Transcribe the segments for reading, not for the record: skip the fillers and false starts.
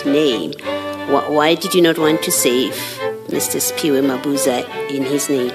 name. Why did you not want to save Mr. Spiwe Mabuza in his name?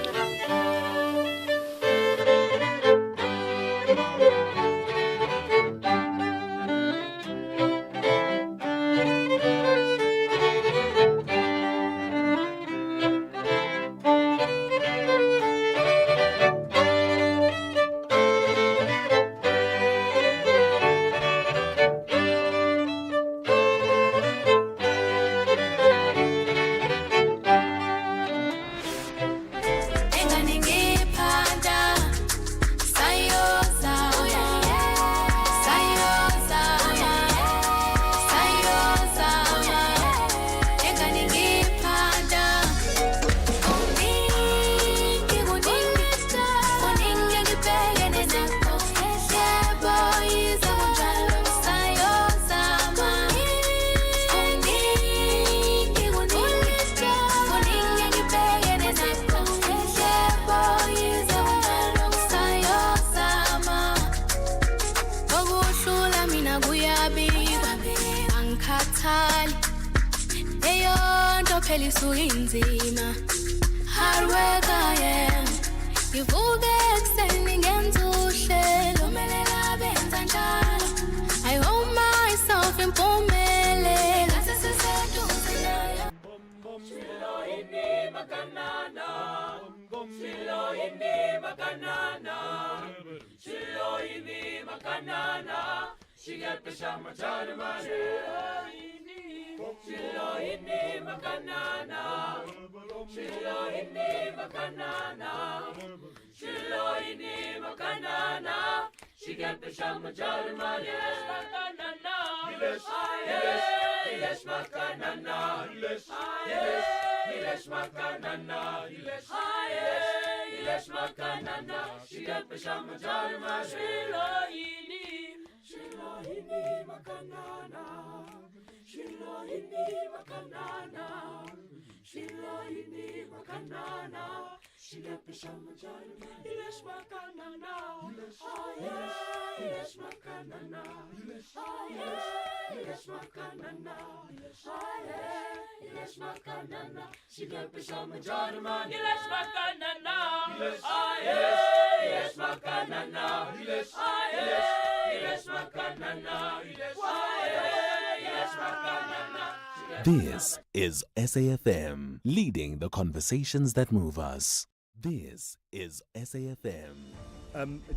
This is SAFM, leading the conversations that move us. This is SAFM.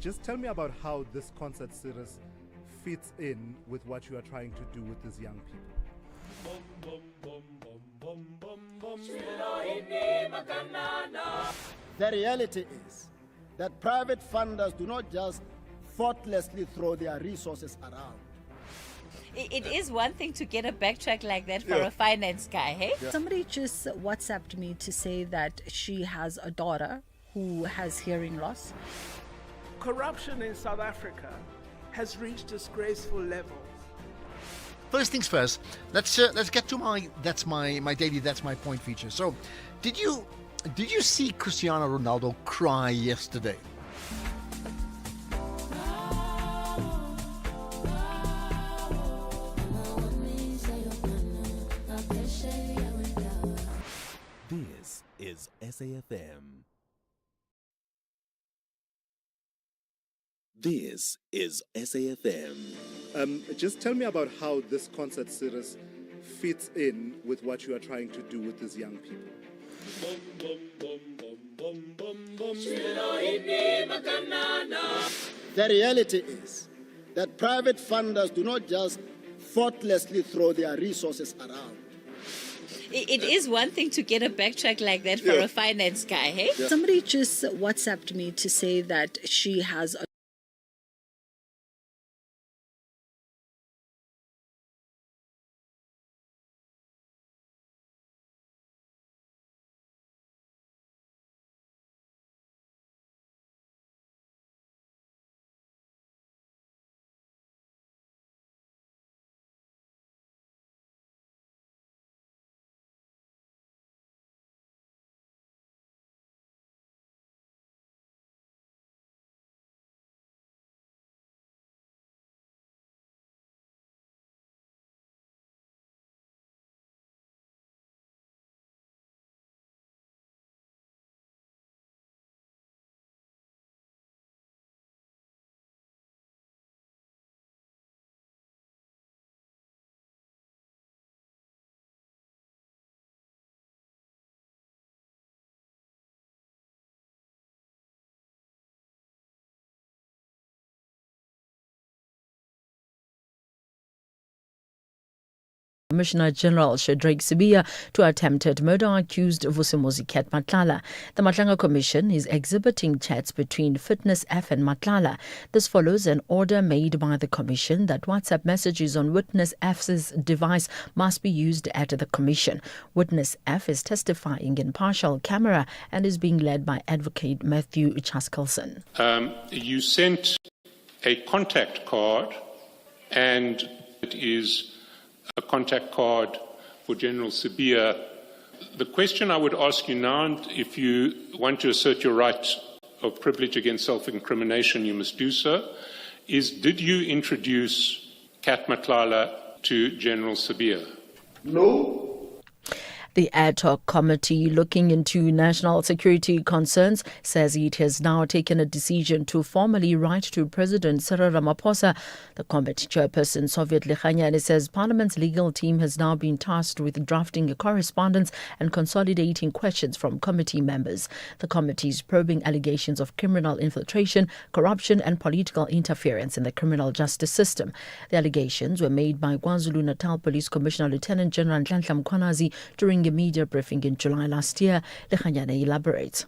Just tell me about how this concert series fits in with what you are trying to do with these young people. The reality is that private funders do not just thoughtlessly throw their resources around. It is one thing to get a backtrack like that for a finance guy, hey? Yeah. Somebody just WhatsApped me to say that she has a daughter who has hearing loss. Corruption in South Africa has reached disgraceful levels. First things first, let's get to my daily that's my point feature. So, did you see Cristiano Ronaldo cry yesterday? This is SAFM. This is SAFM. Just tell me about how this concert series fits in with what you are trying to do with these young people. The reality is that private funders do not just thoughtlessly throw their resources around. It is one thing to get a backtrack like that for a finance guy, hey? Yeah. Somebody just WhatsApped me to say that she has a Commissioner General Shadrack Sibiya to attempted murder accused Vusimuzi Cat Matlala. The Matlanga Commission is exhibiting chats between Fitness F and Matlala. This follows an order made by the Commission that WhatsApp messages on Witness F's device must be used at the Commission. Witness F is testifying in partial camera and is being led by Advocate Matthew Chaskelson. You sent a contact card, and it is a contact card for General Sibiya. The question I would ask you now, if you want to assert your right of privilege against self-incrimination, you must do so, is did you introduce Kat Matlala to General Sibiya? No. The ad hoc committee looking into national security concerns says it has now taken a decision to formally write to President Cyril Ramaphosa. The committee chairperson, Soviet Lekhanyane, says Parliament's legal team has now been tasked with drafting a correspondence and consolidating questions from committee members. The committee is probing allegations of criminal infiltration, corruption and political interference in the criminal justice system. The allegations were made by KwaZulu-Natal Police Commissioner Lieutenant General Nhlanhla Mkhwanazi during a media briefing in July last year. Lekhanyane elaborates.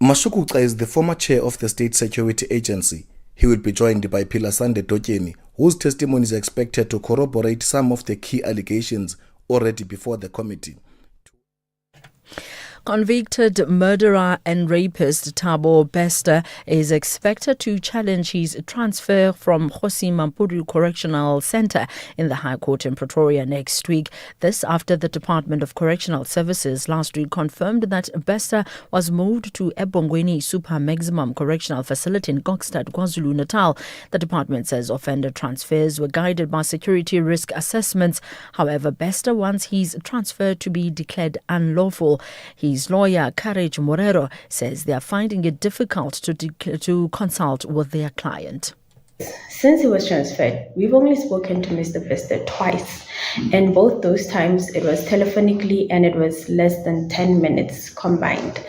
Mashukuca is the former chair of the State Security Agency. He will be joined by Philasande Dotyeni, whose testimony is expected to corroborate some of the key allegations already before the committee. Convicted murderer and rapist Thabo Bester is expected to challenge his transfer from Kgosi Mampuru Correctional Centre in the High Court in Pretoria next week. This after the Department of Correctional Services last week confirmed that Bester was moved to eBongweni Super Maximum Correctional Facility in Kokstad, KwaZulu-Natal. The department says offender transfers were guided by security risk assessments. However, Bester wants his transfer to be declared unlawful. His lawyer, Courage Morero, says they are finding it difficult to consult with their client. Since he was transferred, we've only spoken to Mr. Bester twice, and both those times it was telephonically and it was less than 10 minutes combined.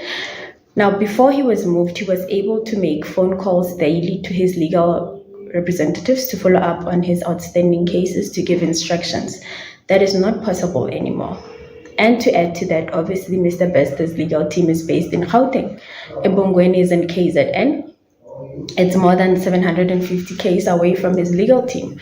Now, before he was moved, he was able to make phone calls daily to his legal representatives to follow up on his outstanding cases, to give instructions. That is not possible anymore. And to add to that, obviously, Mr. Bester's legal team is based in Gauteng. eBongweni is in KZN. It's more than 750 km away from his legal team.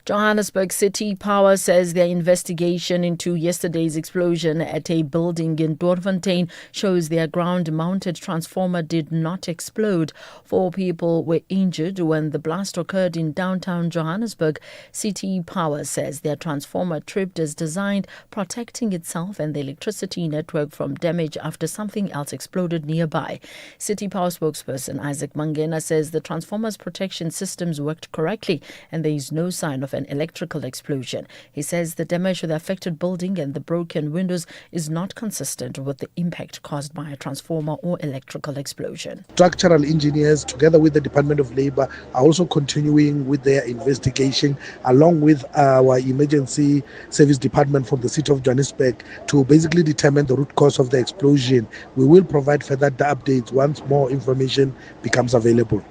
Johannesburg City Power says their investigation into yesterday's explosion at a building in Doornfontein shows their ground-mounted transformer did not explode. 4 people were injured when the blast occurred in downtown Johannesburg. City Power says their transformer tripped as designed, protecting itself and the electricity network from damage after something else exploded nearby. City Power spokesperson Isaac Mangena says the transformer's protection systems worked correctly and there is no sign of an electrical explosion. He says the damage to the affected building and the broken windows is not consistent with the impact caused by a transformer or electrical explosion. Structural engineers, together with the Department of Labour, are also continuing with their investigation, along with our emergency service department from the city of Johannesburg, to basically determine the root cause of the explosion. We will provide further updates once more information becomes available.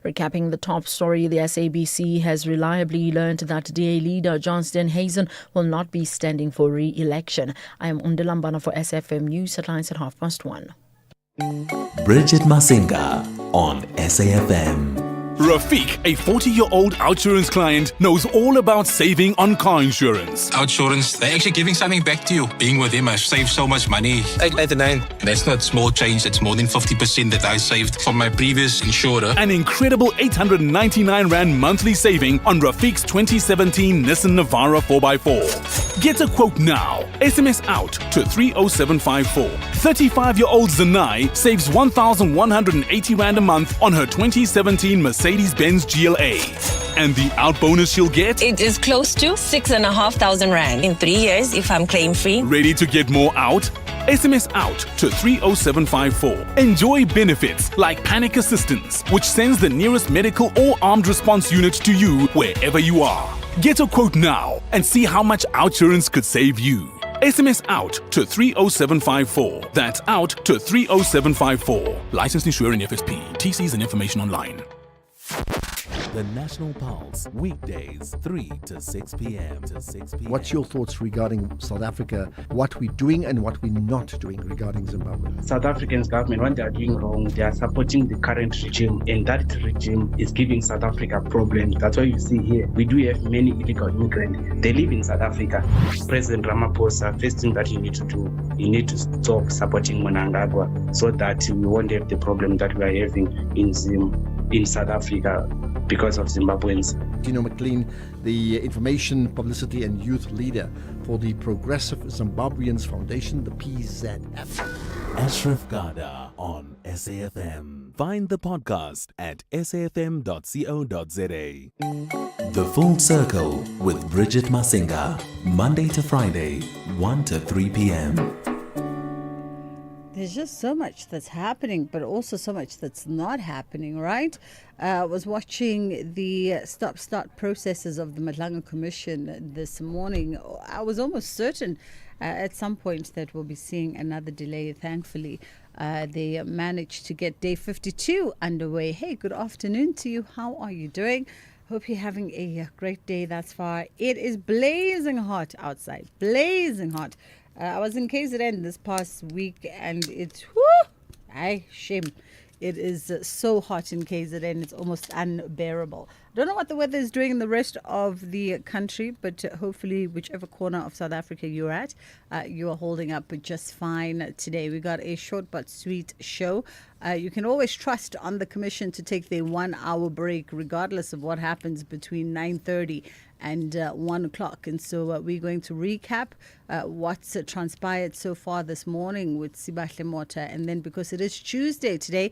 Recapping the top story, the SABC has reliably learned that DA leader John Steenhuisen will not be standing for re-election. I am Undilambana for SFM News headlines at 1:30. Bridget Masinga on SAFM. Rafiq, a 40-year-old Outsurance client, knows all about saving on car insurance. Outsurance, they're actually giving something back to you. Being with them, I've saved so much money. 899. That's not small change. It's more than 50% that I saved from my previous insurer. An incredible 899 Rand monthly saving on Rafiq's 2017 Nissan Navara 4x4. Get a quote now. SMS out to 30754. 35-year-old Zanai saves 1,180 Rand a month on her 2017 Mercedes-Benz GLA. And the out bonus she'll get? It is close to 6,500 Rand in 3 years if I'm claim-free. Ready to get more out? SMS out to 30754. Enjoy benefits like panic assistance, which sends the nearest medical or armed response unit to you wherever you are. Get a quote now and see how much Outsurance could save you. SMS out to 30754. That's out to 30754. Licensed insurer in FSP. TCs and information online. The National Pulse, weekdays 3 to 6 p.m. What's your thoughts regarding South Africa, what we're doing and what we're not doing regarding Zimbabwe? South African government, what they are doing wrong, they are supporting the current regime, and that regime is giving South Africa problems. That's why you see here, we do have many illegal immigrants. They live in South Africa. President Ramaphosa, first thing that you need to do, you need to stop supporting Mnangagwa so that we won't have the problem that we are having in South Africa because of Zimbabweans. Dino McLean, the Information, Publicity and Youth Leader for the Progressive Zimbabweans Foundation, the PZF. Ashraf Garda on SAFM. Find the podcast at safm.co.za. The Full Circle with Bridget Masinga. Monday to Friday, 1 to 3 p.m. There's just so much that's happening, but also so much that's not happening, right? I was watching the stop-start processes of the Madlanga Commission this morning. I was almost certain at some point that we'll be seeing another delay. Thankfully, they managed to get day 52 underway. Hey, good afternoon to you. How are you doing? Hope you're having a great day thus far. It is blazing hot outside, blazing hot. I was in KZN this past week and it's, shame. It is so hot in KZN, it's almost unbearable. I don't know what the weather is doing in the rest of the country, but hopefully whichever corner of South Africa you're at, you are holding up just fine today. We got a short but sweet show. You can always trust on the Commission to take their 1 hour break, regardless of what happens between 9:30 and 1 o'clock. And so we're going to recap what's transpired so far this morning with Sibahle Mota. And then because it is Tuesday today,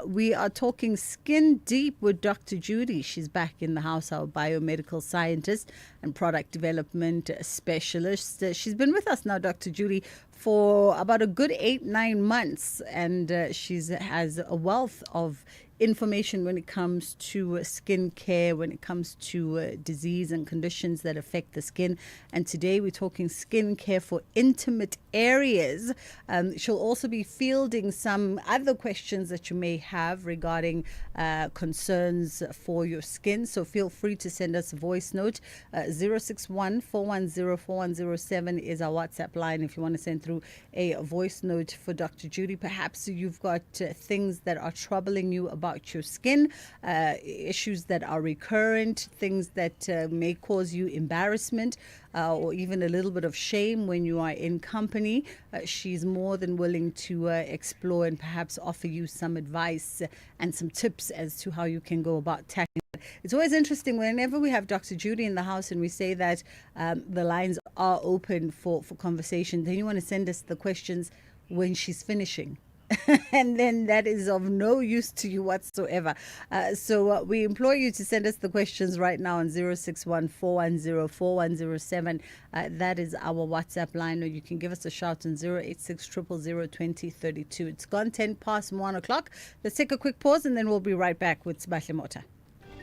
we are talking skin deep with Dr. Judy. She's back in the house, our biomedical scientist and product development specialist. She's been with us now, Dr. Judy, for about a good 8-9 months. And she has a wealth of information when it comes to skin care, when it comes to disease and conditions that affect the skin. And today we're talking skin care for intimate areas. She'll also be fielding some other questions that you may have regarding concerns for your skin. So feel free to send us a voice note. 061-410-4107 is our WhatsApp line if you want to send through a voice note for Dr. Judy. Perhaps you've got things that are troubling you about your skin, issues that are recurrent, things that may cause you embarrassment or even a little bit of shame when you are in company. She's more than willing to explore and perhaps offer you some advice and some tips as to how you can go about tackling it. It's always interesting whenever we have Dr. Judy in the house and we say that the lines are open for conversation, then you want to send us the questions when she's finishing. And then that is of no use to you whatsoever. So we implore you to send us the questions right now on 061-410-4107. That is our WhatsApp line, or you can give us a shout on 086-000-2032. It's gone 10 past 1 o'clock. Let's take a quick pause and then we'll be right back with Sibahle Mota.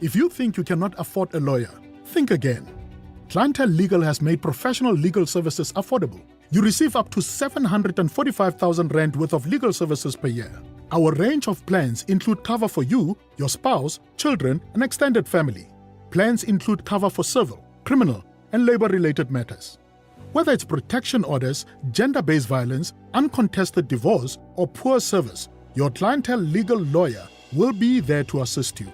If you think you cannot afford a lawyer, think again. Clientele Legal has made professional legal services affordable. You receive up to 745,000 Rand worth of legal services per year. Our range of plans include cover for you, your spouse, children, and extended family. Plans include cover for civil, criminal, and labor-related matters. Whether it's protection orders, gender-based violence, uncontested divorce, or poor service, your Clientele Legal lawyer will be there to assist you.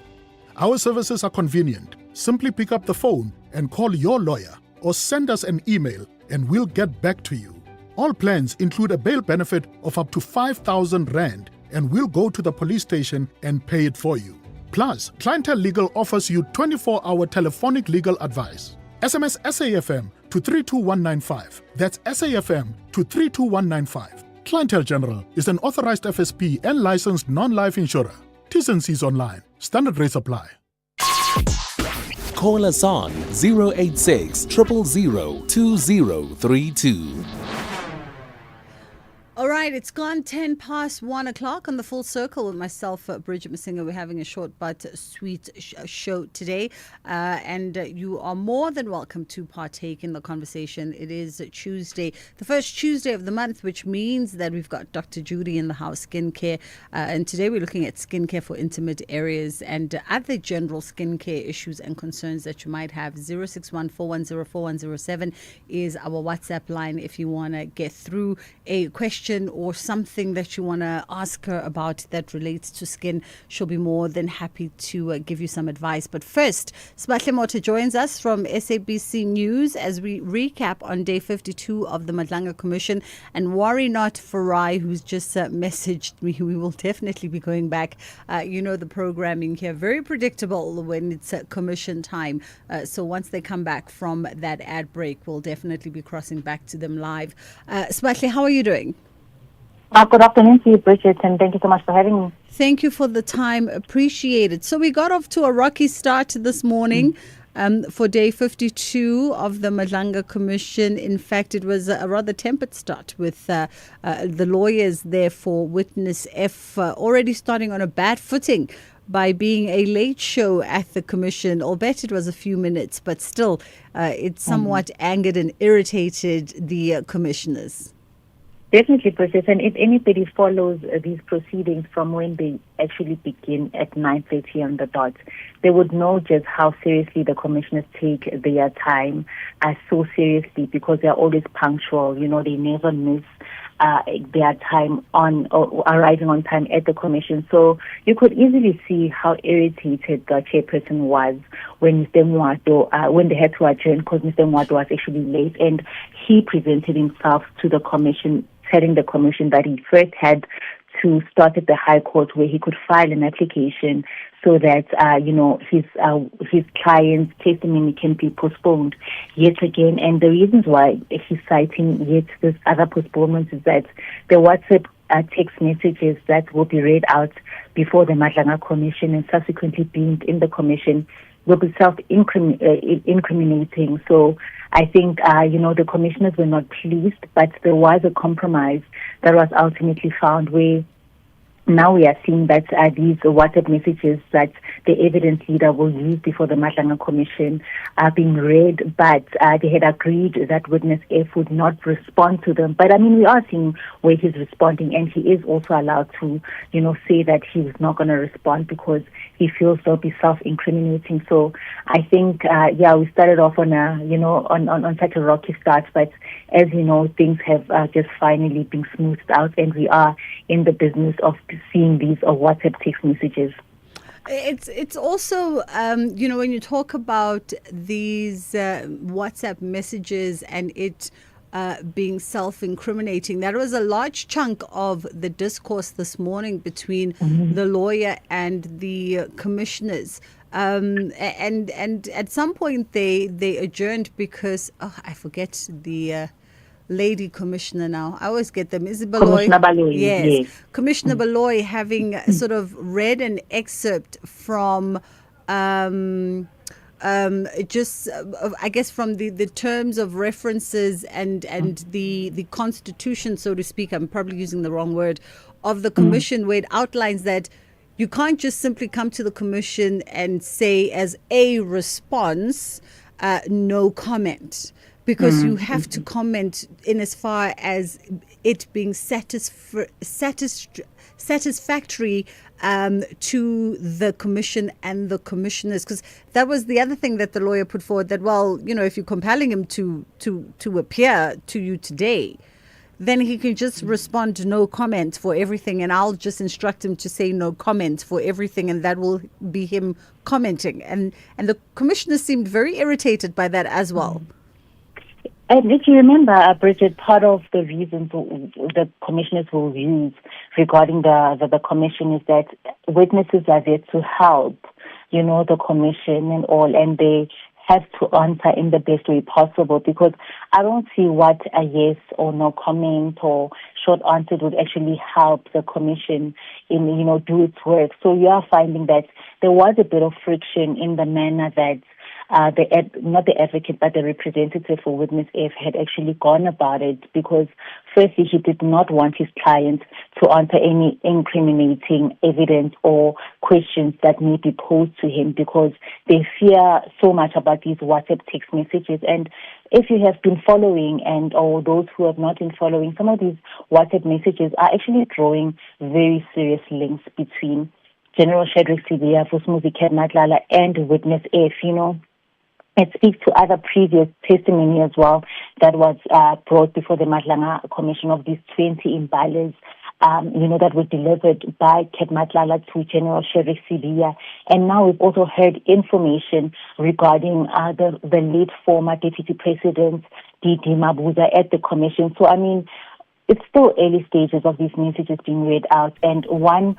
Our services are convenient. Simply pick up the phone and call your lawyer or send us an email and we'll get back to you. All plans include a bail benefit of up to 5,000 Rand and we'll go to the police station and pay it for you. Plus, Clientele Legal offers you 24-hour telephonic legal advice. SMS SAFM to 32195. That's SAFM to 32195. Clientele General is an authorized FSP and licensed non-life insurer. T's and C's online. Standard rates apply. Call us on 086 000 2032. All right. right, it's gone 10 past 1 o'clock on the Full Circle with myself, Bridget Masinga. We're having a short but sweet show today, and you are more than welcome to partake in the conversation. It is Tuesday, the first Tuesday of the month, which means that we've got Dr. Judy in the house, skincare, and today we're looking at skincare for intimate areas and other general skincare issues and concerns that you might have. 061-410-4107 is our WhatsApp line if you want to get through a question or something that you want to ask her about that relates to skin. She'll be more than happy to give you some advice. But first, Sbahle Mota joins us from SABC News as we recap on day 52 of the Madlanga Commission. And worry not, Farai, who's just messaged me, we will definitely be going back. The programming here, very predictable when it's commission time. So once they come back from that ad break, we'll definitely be crossing back to them live. Sbahle, how are you doing? Good afternoon to you, Bridget, and thank you so much for having me. Thank you for the time. Appreciate it. So we got off to a rocky start this morning for day 52 of the Madlanga Commission. In fact, it was a rather tempered start with the lawyers there for Witness F already starting on a bad footing by being a late show at the commission, albeit it was a few minutes, but still it somewhat angered and irritated the commissioners. Definitely, Bridget, and if anybody follows these proceedings from when they actually begin at 9:30 on the dot, they would know just how seriously the commissioners take their time, so seriously, because they are always punctual. They never miss their time on or arriving on time at the commission. So you could easily see how irritated the chairperson was when Mr. Mwato, when they had to adjourn because Mr. Mwato was actually late, and he presented himself to the commission, telling the commission that he first had to start at the High Court where he could file an application so that, his client's testimony can be postponed yet again. And the reasons why he's citing yet this other postponement is that the WhatsApp text messages that will be read out before the Madlanga Commission and subsequently being in the commission will be self-incriminating. So I think, the commissioners were not pleased, but there was a compromise that was ultimately found where now we are seeing that these WhatsApp messages that the evidence leader will use before the Madlanga Commission are being read, but they had agreed that Witness F would not respond to them. But we are seeing where he's responding, and he is also allowed to, say that he's not going to respond because he feels they'll be self-incriminating. So I think, we started off on on such a rocky start, but as you know, things have just finally been smoothed out, and we are in the business of seeing these WhatsApp text messages. It's also, when you talk about these WhatsApp messages and it being self-incriminating, that was a large chunk of the discourse this morning between the lawyer and the commissioners. And at some point they adjourned because, I forget the lady commissioner now. I always get them. Is it Baloy? Commissioner Baloy, yes. Commissioner Baloy having sort of read an excerpt from I guess from the terms of references and the constitution, so to speak. I'm probably using the wrong word, of the commission, where it outlines that you can't just simply come to the commission and say as a response, no comment. Because you have to comment in as far as it being satisfactory to the commission and the commissioners. Because that was the other thing that the lawyer put forward, that, if you're compelling him to appear to you today, then he can just respond to no comment for everything, and I'll just instruct him to say no comment for everything, and that will be him commenting. And the commissioners seemed very irritated by that as well. And if you remember, Bridget, part of the reasons the commissioners will use regarding the commission is that witnesses are there to help, the commission and all, and they have to answer in the best way possible, because I don't see what a yes or no comment or short answer would actually help the commission in, do its work. So you are finding that there was a bit of friction in the manner that not the advocate, but the representative for witness F had actually gone about it, because firstly, he did not want his client to answer any incriminating evidence or questions that may be posed to him, because they fear so much about these WhatsApp text messages. And if you have been following, or those who have not been following, some of these WhatsApp messages are actually drawing very serious links between General Shadrack Sibiya, Vusumuzi Matlala, and witness F. It speaks to other previous testimony as well that was brought before the Madlanga Commission of these 20 imbalers, that were delivered by Ket Matlala to General Shadrack Sibiya. And now we've also heard information regarding the late former Deputy President, D.D. Mabuza, at the Commission. So, it's still early stages of these messages being read out, and one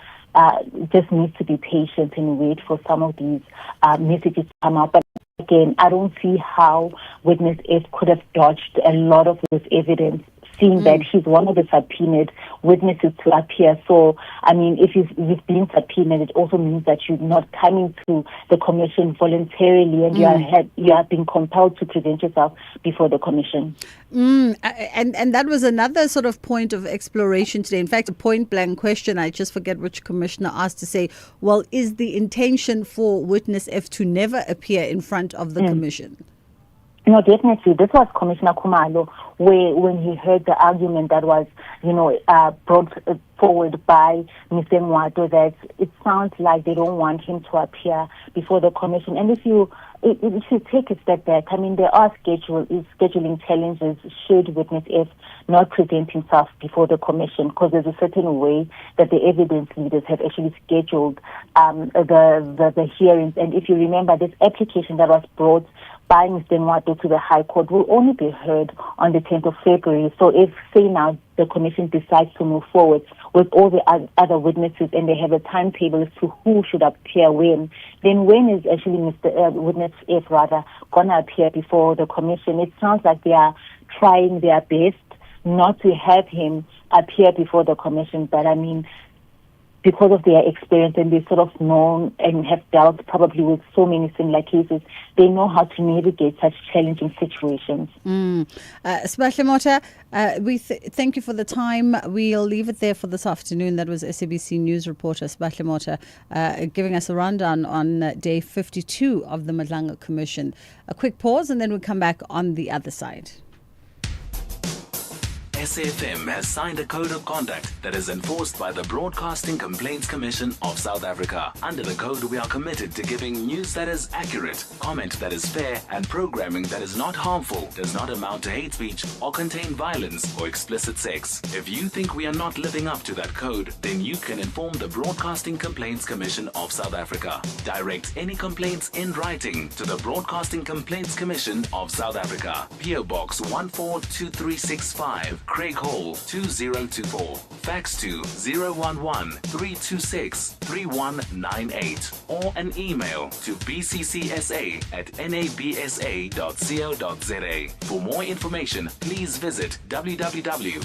just needs to be patient and wait for some of these messages to come out. But again, I don't see how witness F could have dodged a lot of this evidence, seeing that he's one of the subpoenaed witnesses to appear. So, if you've been subpoenaed, it also means that you're not coming to the commission voluntarily, and you are being compelled to present yourself before the commission. And that was another sort of point of exploration today. In fact, a point-blank question, I just forget which commissioner asked, to say, well, is the intention for witness F to never appear in front of the commission? No, definitely. This was Commissioner Khumalo, when he heard the argument that was, brought forward by Mr. Ngwato, that it sounds like they don't want him to appear before the commission. And if you take a step back, there are scheduling challenges should witness F not present himself before the commission, because there's a certain way that the evidence leaders have actually scheduled the hearings. And if you remember, this application that was brought by Mr. Ngwato to the High Court will only be heard on the 10th of February. So if, say now, the commission decides to move forward with all the other witnesses, and they have a timetable as to who should appear when, then when is actually witness F going to appear before the commission? It sounds like they are trying their best not to have him appear before the commission, but because of their experience, and they've sort of known and have dealt probably with so many similar cases, they know how to navigate such challenging situations. Sibahle Mota, we thank you for the time. We'll leave it there for this afternoon. That was SABC News reporter Sibahle Mota giving us a rundown on day 52 of the Madlanga Commission. A quick pause, and then we'll come back on the other side. SAFM has signed a code of conduct that is enforced by the Broadcasting Complaints Commission of South Africa. Under the code, we are committed to giving news that is accurate, comment that is fair, and programming that is not harmful, does not amount to hate speech, or contain violence or explicit sex. If you think we are not living up to that code, then you can inform the Broadcasting Complaints Commission of South Africa. Direct any complaints in writing to the Broadcasting Complaints Commission of South Africa. PO Box 142365. Craig Hall 2024. Fax to 011-326-3198 or an email to bccsa@nabsa.co.za. For more information, please visit www.bccsa.co.za.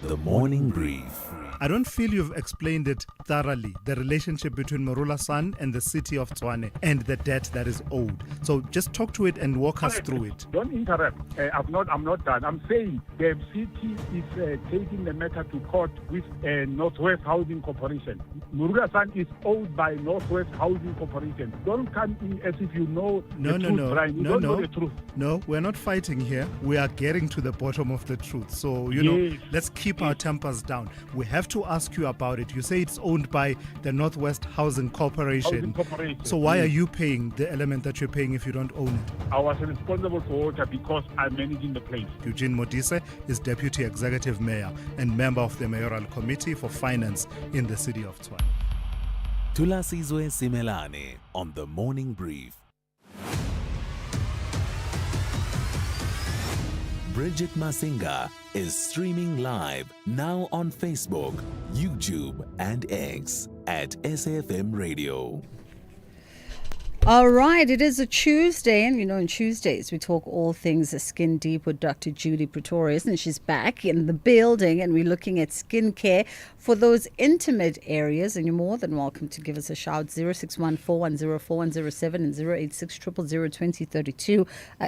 The Morning Brief. I don't feel you've explained it thoroughly, the relationship between Marula San and the city of Tshwane and the debt that is owed. So just talk to it and walk us through it. Don't interrupt. I'm not done. I'm saying the city is taking the matter to court with Northwest Housing Corporation. Marula San is owed by Northwest Housing Corporation. Don't come in as if you know the truth, Brian. You don't know the truth. No, we're not fighting here. We are getting to the bottom of the truth. So, let's keep our tempers down. We have to ask you about it. You say it's owned by the Northwest Housing Corporation. So why are you paying the element that you're paying if you don't own it? I was responsible for water because I'm managing the place. Eugene Modise is Deputy Executive Mayor and member of the Mayoral Committee for Finance in the city of Tshwane. Thulasizwe Simelane on The Morning Brief. Bridget Masinga is streaming live now on Facebook, YouTube, and X at SAFM Radio. All right, it is a Tuesday, and on Tuesdays we talk all things Skin Deep with Dr. Julie Pretorius, and she's back in the building, and we're looking at skincare for those intimate areas. And you're more than welcome to give us a shout, 0614104107 and 086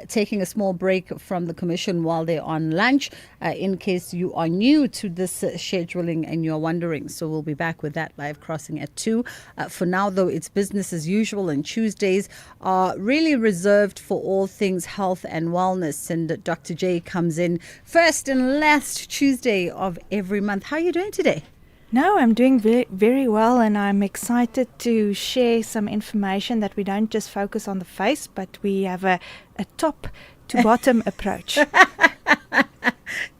taking a small break from the Commission while they're on lunch, in case you are new to this scheduling and you're wondering. So we'll be back with that live crossing at 2. For now, though, it's business as usual, and Tuesdays are really reserved for all things health and wellness. And Dr. J comes in first and last Tuesday of every month. How are you doing today? No, I'm doing very, very well, and I'm excited to share some information that we don't just focus on the face, but we have a top to bottom approach.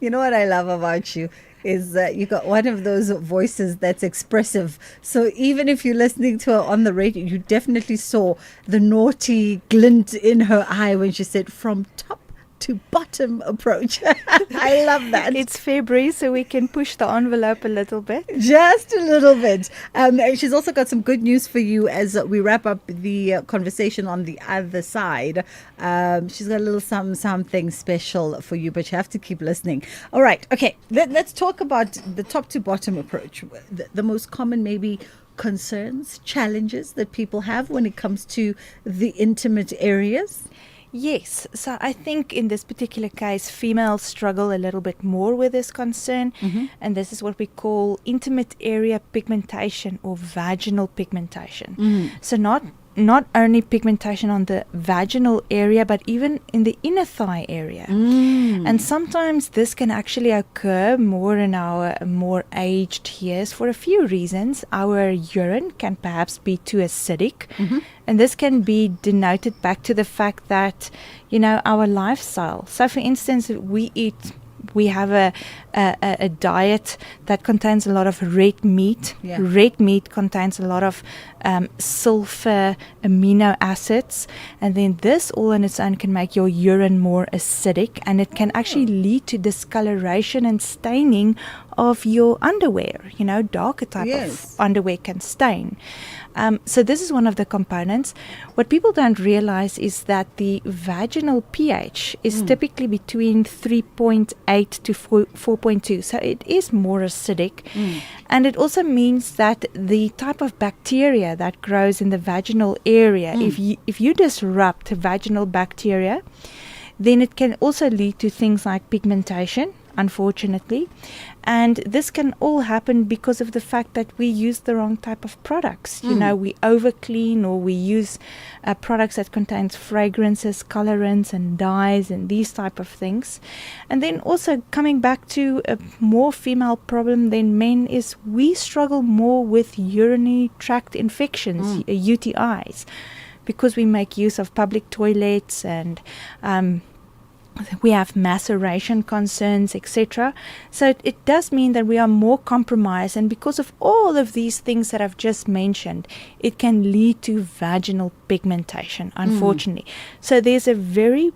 You know what I love about you is you got one of those voices that's expressive. So even if you're listening to her on the radio, you definitely saw the naughty glint in her eye when she said from top to bottom approach. I love that. It's February, so we can push the envelope a little bit. Just a little bit. And she's also got some good news for you as we wrap up the conversation on the other side. She's got a little something special for you, but you have to keep listening. All right. Okay. Let's talk about the top to bottom approach. The most common maybe concerns, challenges that people have when it comes to the intimate areas. Yes, so I think in this particular case, females struggle a little bit more with this concern, and this is what we call intimate area pigmentation or vaginal pigmentation. So not only pigmentation on the vaginal area, but even in the inner thigh area. And sometimes this can actually occur more in our more aged years for a few reasons. Our urine can perhaps be too acidic, and this can be denoted back to the fact that, our lifestyle. So for instance, we have a diet that contains a lot of red meat. Yeah. Red meat contains a lot of sulfur amino acids, and then this all on its own can make your urine more acidic, and it can actually lead to discoloration and staining of your underwear. Darker type of underwear can stain. So this is one of the components. What people don't realize is that the vaginal pH is typically between 3.8 to 4.2. So it is more acidic. And it also means that the type of bacteria that grows in the vaginal area, if you disrupt vaginal bacteria, then it can also lead to things like pigmentation, unfortunately. And this can all happen because of the fact that we use the wrong type of products. We over clean, or we use products that contains fragrances, colorants and dyes and these type of things. And then also coming back to a more female problem than men is we struggle more with urinary tract infections, UTIs, because we make use of public toilets and we have maceration concerns, etc. So it does mean that we are more compromised, and because of all of these things that I've just mentioned, it can lead to vaginal pigmentation, unfortunately. So there's a very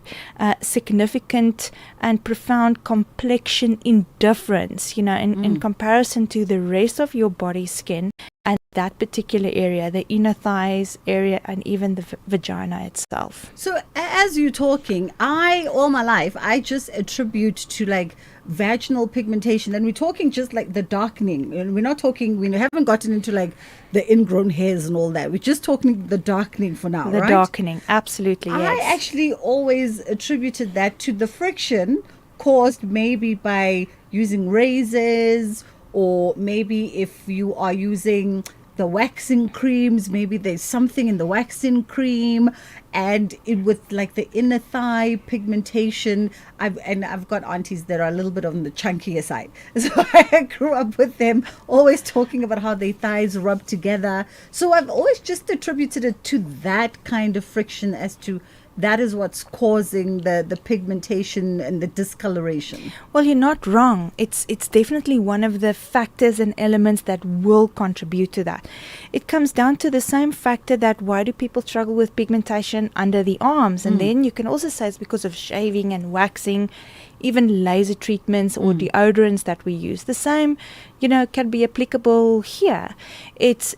significant and profound complexion indifference, in comparison to the rest of your body skin and that particular area, the inner thighs area, and even the vagina itself. So as you're talking, all my life, I just attribute to like vaginal pigmentation, and we're talking just like the darkening, and we haven't gotten into like the ingrown hairs and all that. We're just talking the darkening for now, The right? darkening, absolutely, yes. I actually always attributed that to the friction caused maybe by using razors, or maybe if you are using the waxing creams, maybe there's something in the waxing cream, and it with like the inner thigh pigmentation. I've got aunties that are a little bit on the chunkier side, so I grew up with them always talking about how their thighs rub together. So I've always just attributed it to that kind of friction, as to that is what's causing the pigmentation and the discoloration. Well, you're not wrong. It's definitely one of the factors and elements that will contribute to that. It comes down to the same factor that why do people struggle with pigmentation under the arms? And then you can also say it's because of shaving and waxing. even laser treatments or deodorants that we use. The same, can be applicable here. It's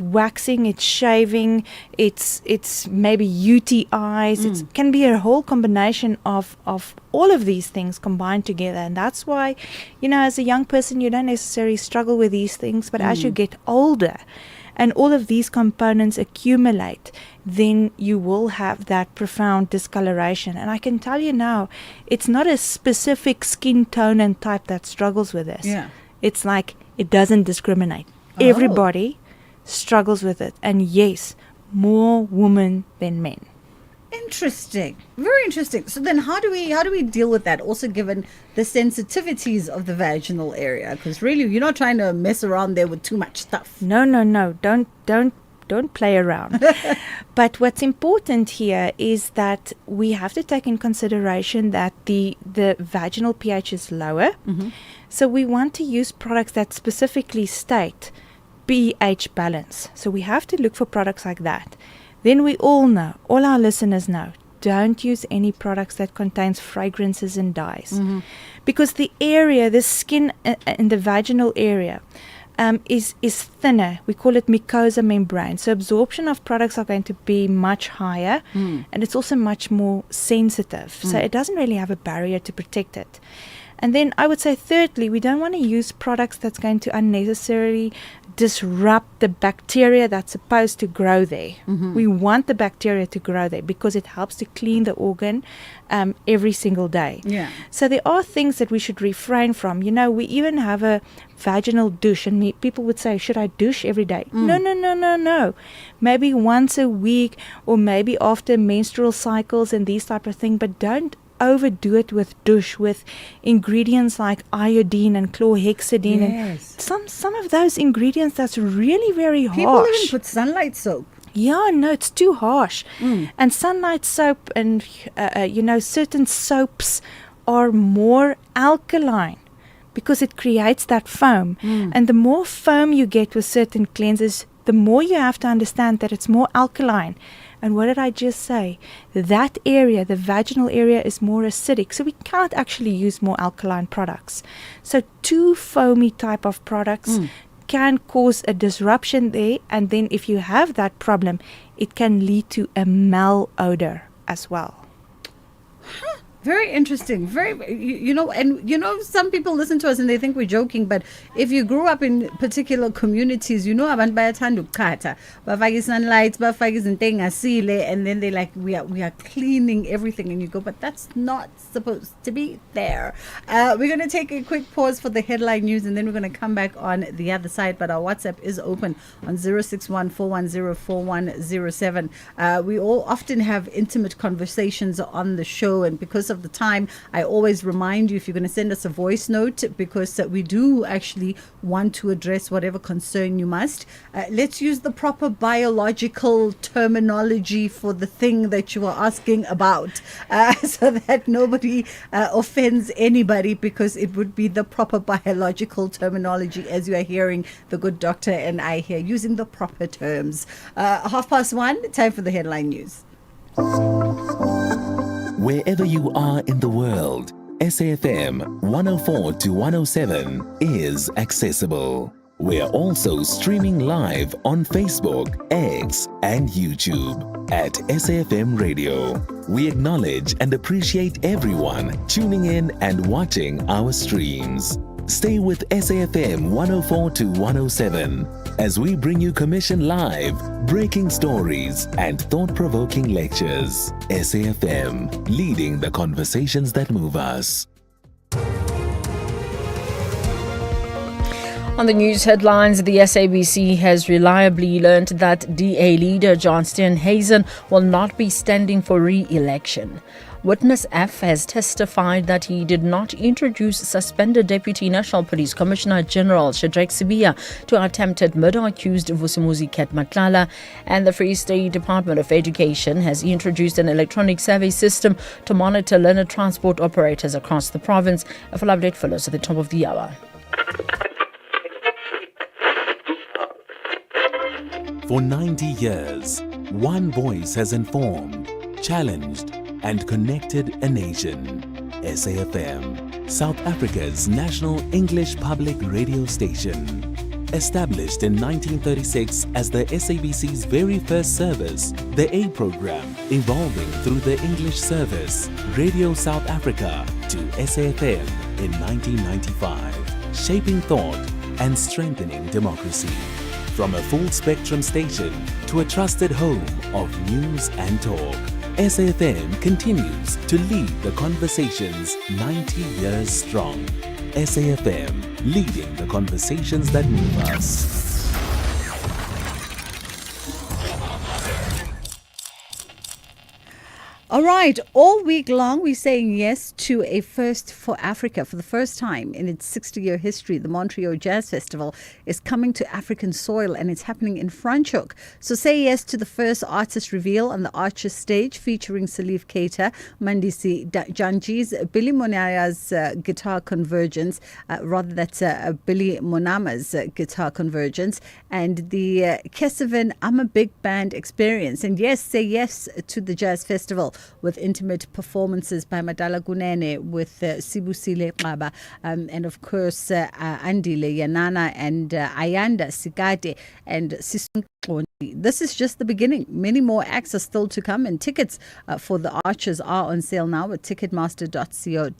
waxing, it's shaving, it's maybe UTIs. It can be a whole combination of all of these things combined together. And that's why, as a young person, you don't necessarily struggle with these things, but as you get older and all of these components accumulate, then you will have that profound discoloration. And I can tell you now, it's not a specific skin tone and type that struggles with this. Yeah. It's like it doesn't discriminate. Everybody struggles with it. And yes, more women than men. Interesting. Very interesting. So then how do we deal with that, also given the sensitivities of the vaginal area? Because really, you're not trying to mess around there with too much stuff. No. Don't play around. But what's important here is that we have to take in consideration that the vaginal pH is lower. So we want to use products that specifically state pH balance. So we have to look for products like that. Then we all know, all our listeners know, don't use any products that contains fragrances and dyes. Because the skin in the vaginal area is thinner. We call it mucosa membrane. So absorption of products are going to be much higher, and it's also much more sensitive. So it doesn't really have a barrier to protect it. And then I would say thirdly, we don't want to use products that's going to unnecessarily disrupt the bacteria that's supposed to grow there. We want the bacteria to grow there because it helps to clean the organ every single day. Yeah. So there are things that we should refrain from. We even have a vaginal douche, and people would say, should I douche every day? No. Maybe once a week, or maybe after menstrual cycles and these type of things, but don't overdo it with douche with ingredients like iodine and chlorhexidine. Yes. And some of those ingredients that's really very harsh. People even put sunlight soap. Yeah, no, it's too harsh. And sunlight soap and certain soaps are more alkaline because it creates that foam. And the more foam you get with certain cleansers, the more you have to understand that it's more alkaline. And what did I just say? That area, the vaginal area, is more acidic. So we can't actually use more alkaline products. So too foamy type of products can cause a disruption there. And then if you have that problem, it can lead to a malodor as well. Very interesting. Some people listen to us and they think we're joking, but if you grew up in particular communities, abantu bayathanda ukukhatha, bafaka sunlight, bafaka izinto engasile, and then they like, we are cleaning everything, and you go, but that's not supposed to be there. We're going to take a quick pause for the headline news, and then we're going to come back on the other side, but our WhatsApp is open on 061-410-4107. We all often have intimate conversations on the show, and because of the time, I always remind you, if you're going to send us a voice note, because we do actually want to address whatever concern you must. Let's use the proper biological terminology for the thing that you are asking about, so that nobody offends anybody, because it would be the proper biological terminology, as you are hearing the good doctor and I here using the proper terms. 1:30, time for the headline news. Wherever you are in the world, SAFM 104 to 107 is accessible. We're also streaming live on Facebook, X, and YouTube at SAFM Radio. We acknowledge and appreciate everyone tuning in and watching our streams. Stay with SAFM 104 to 107 as we bring you commission live, breaking stories, and thought-provoking lectures. SAFM, leading the conversations that move us. On the news headlines, the SABC has reliably learned that DA leader John Steenhuisen will not be standing for re-election. Witness F has testified that he did not introduce suspended Deputy National Police Commissioner General Shadrack Sibiya to attempted murder accused Vusimuzi Ket Matlala, and the Free State Department of Education has introduced an electronic survey system to monitor learner transport operators across the province. A full update follows at the top of the hour. For 90 years, one voice has informed, challenged, and connected a nation. SAFM, South Africa's national English public radio station. Established in 1936 as the SABC's very first service, the A program, evolving through the English service, Radio South Africa to SAFM in 1995, shaping thought and strengthening democracy. From a full-spectrum station to a trusted home of news and talk, SAFM continues to lead the conversations 90 years strong. SAFM, leading the conversations that move us. All right, all week long we're saying yes to a first for Africa. For the first time in its 60-year history, the Montreal Jazz Festival is coming to African soil and it's happening in Franschhoek. So say yes to the first artist reveal on the Arches stage featuring Salif Keita, Mandisi Janji's, Billy Monaya's guitar convergence, that's Billy Monama's guitar convergence, and the Kesavan I'm a Big Band experience. And yes, say yes to the Jazz Festival with intimate performances by Madala Gunene with Sibusile Qaba, and of course Andile Yanana and Ayanda Sigate and Sisun. This is just the beginning. Many more acts are still to come, and tickets for the Archers are on sale now at ticketmaster.co.za.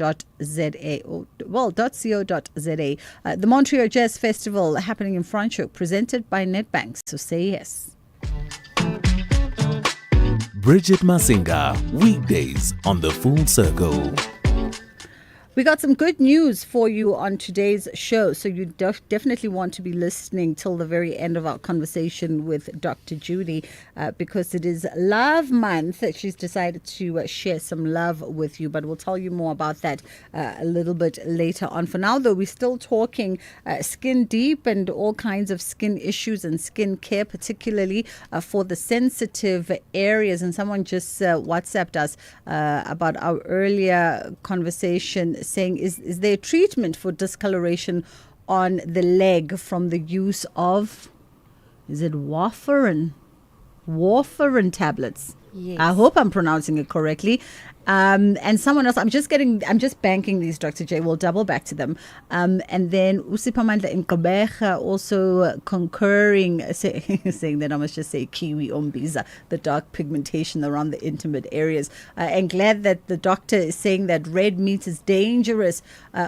.co.za. The Montreal Jazz Festival happening in Franschhoek, presented by Nedbank. So say yes. Bridget Masinga, weekdays on The Full Circle. We got some good news for you on today's show, so you definitely want to be listening till the very end of our conversation with Dr. Judy, because it is Love Month. She's decided to share some love with you, but we'll tell you more about that a little bit later on. For now, though, we're still talking skin deep and all kinds of skin issues and skin care, particularly for the sensitive areas. And someone just WhatsApped us about our earlier conversation, saying, is there treatment for discoloration on the leg from the use of, is it warfarin tablets? Yes. I hope I'm pronouncing it correctly. And someone else, I'm just banking these, Dr. J. We'll double back to them. And then Usipamandla in Kabeja also concurring, saying that I must just say kiwi ombiza, the dark pigmentation around the intimate areas. And glad that the doctor is saying that red meat is dangerous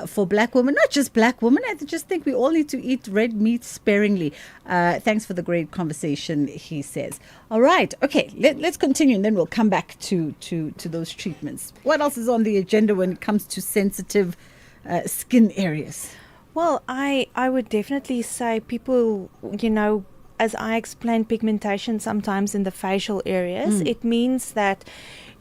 for black women. Not just black women. I just think we all need to eat red meat sparingly. Thanks for the great conversation, he says. All right. Okay, let's continue, and then we'll come back to those treatments. What else is on the agenda when it comes to sensitive skin areas? Well, I would definitely say people, as I explained, pigmentation sometimes in the facial areas, it means that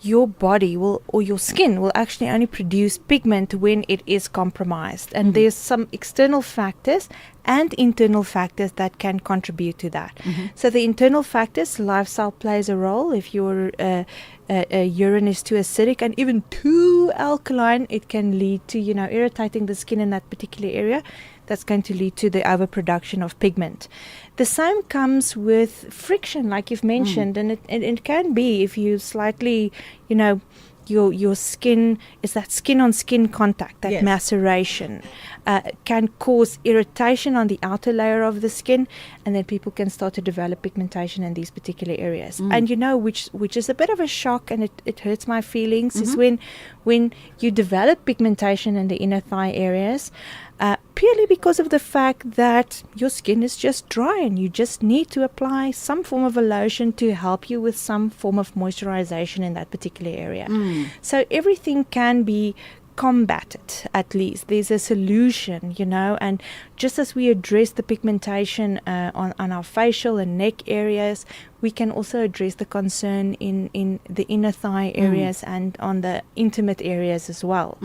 your body will, or your skin will actually only produce pigment when it is compromised. And there's some external factors and internal factors that can contribute to that. So the internal factors, lifestyle plays a role. If your urine is too acidic and even too alkaline, it can lead to, irritating the skin in that particular area. That's going to lead to the overproduction of pigment. The same comes with friction, like you've mentioned, and it can be if you slightly, your skin is that skin-on-skin contact, that maceration can cause irritation on the outer layer of the skin, and then people can start to develop pigmentation in these particular areas. And which is a bit of a shock, and it hurts my feelings, is when you develop pigmentation in the inner thigh areas, purely because of the fact that your skin is just dry and you just need to apply some form of a lotion to help you with some form of moisturization in that particular area. So everything can be combated, at least. There's a solution, and just as we address the pigmentation on our facial and neck areas, we can also address the concern in the inner thigh areas and on the intimate areas as well.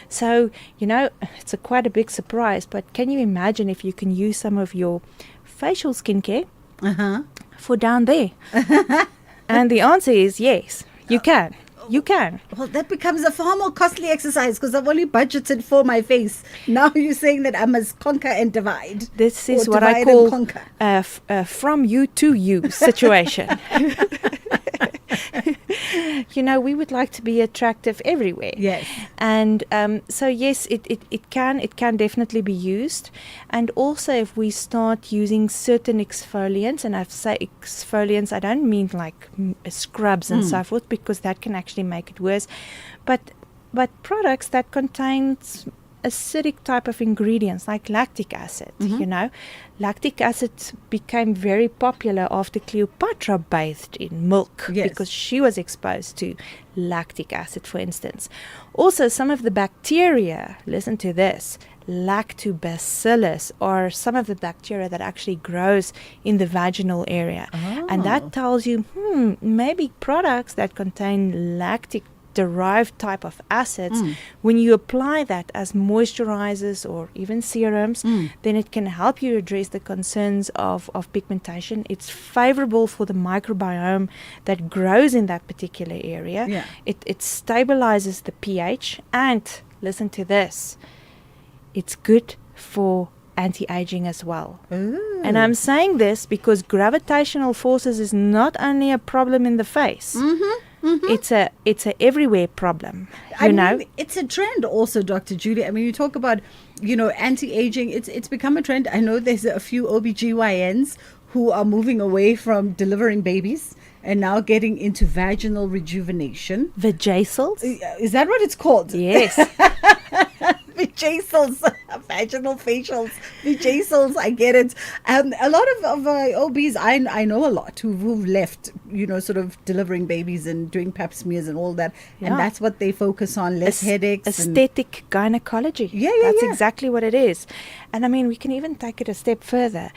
So, it's quite a big surprise, but can you imagine if you can use some of your facial skincare for down there? And the answer is yes, you can. You can. Well, that becomes a far more costly exercise because I've only budgeted for my face. Now you're saying that I must conquer and divide. This is what I call from you to you situation. we would like to be attractive everywhere. Yes. And so yes, it can definitely be used. And also if we start using certain exfoliants, and I say exfoliants, I don't mean like scrubs and so forth, because that can actually make it worse. But products that contains acidic type of ingredients like lactic acid, lactic acid became very popular after Cleopatra bathed in milk, because she was exposed to lactic acid, for instance. Also, some of the bacteria, listen to this, lactobacillus, or some of the bacteria that actually grows in the vaginal area. And that tells you, maybe products that contain lactic derived type of acids, when you apply that as moisturizers or even serums, then it can help you address the concerns of pigmentation. It's favorable for the microbiome that grows in that particular area. It stabilizes the pH, and listen to this, it's good for anti-aging as well. And I'm saying this because gravitational forces is not only a problem in the face. It's a everywhere problem. I mean, it's a trend also, Dr. Julie. I mean, you talk about, anti-aging. It's become a trend. I know there's a few OBGYNs who are moving away from delivering babies and now getting into vaginal rejuvenation. Vajacials? Is that what it's called? Yes. Vajacials, vaginal facials, vajacials, I get it. A lot of OBs, I know a lot who've left, sort of delivering babies and doing pap smears and all that. Yeah. And that's what they focus on, less headaches. Aesthetic gynecology. That's exactly what it is. And I mean, we can even take it a step further.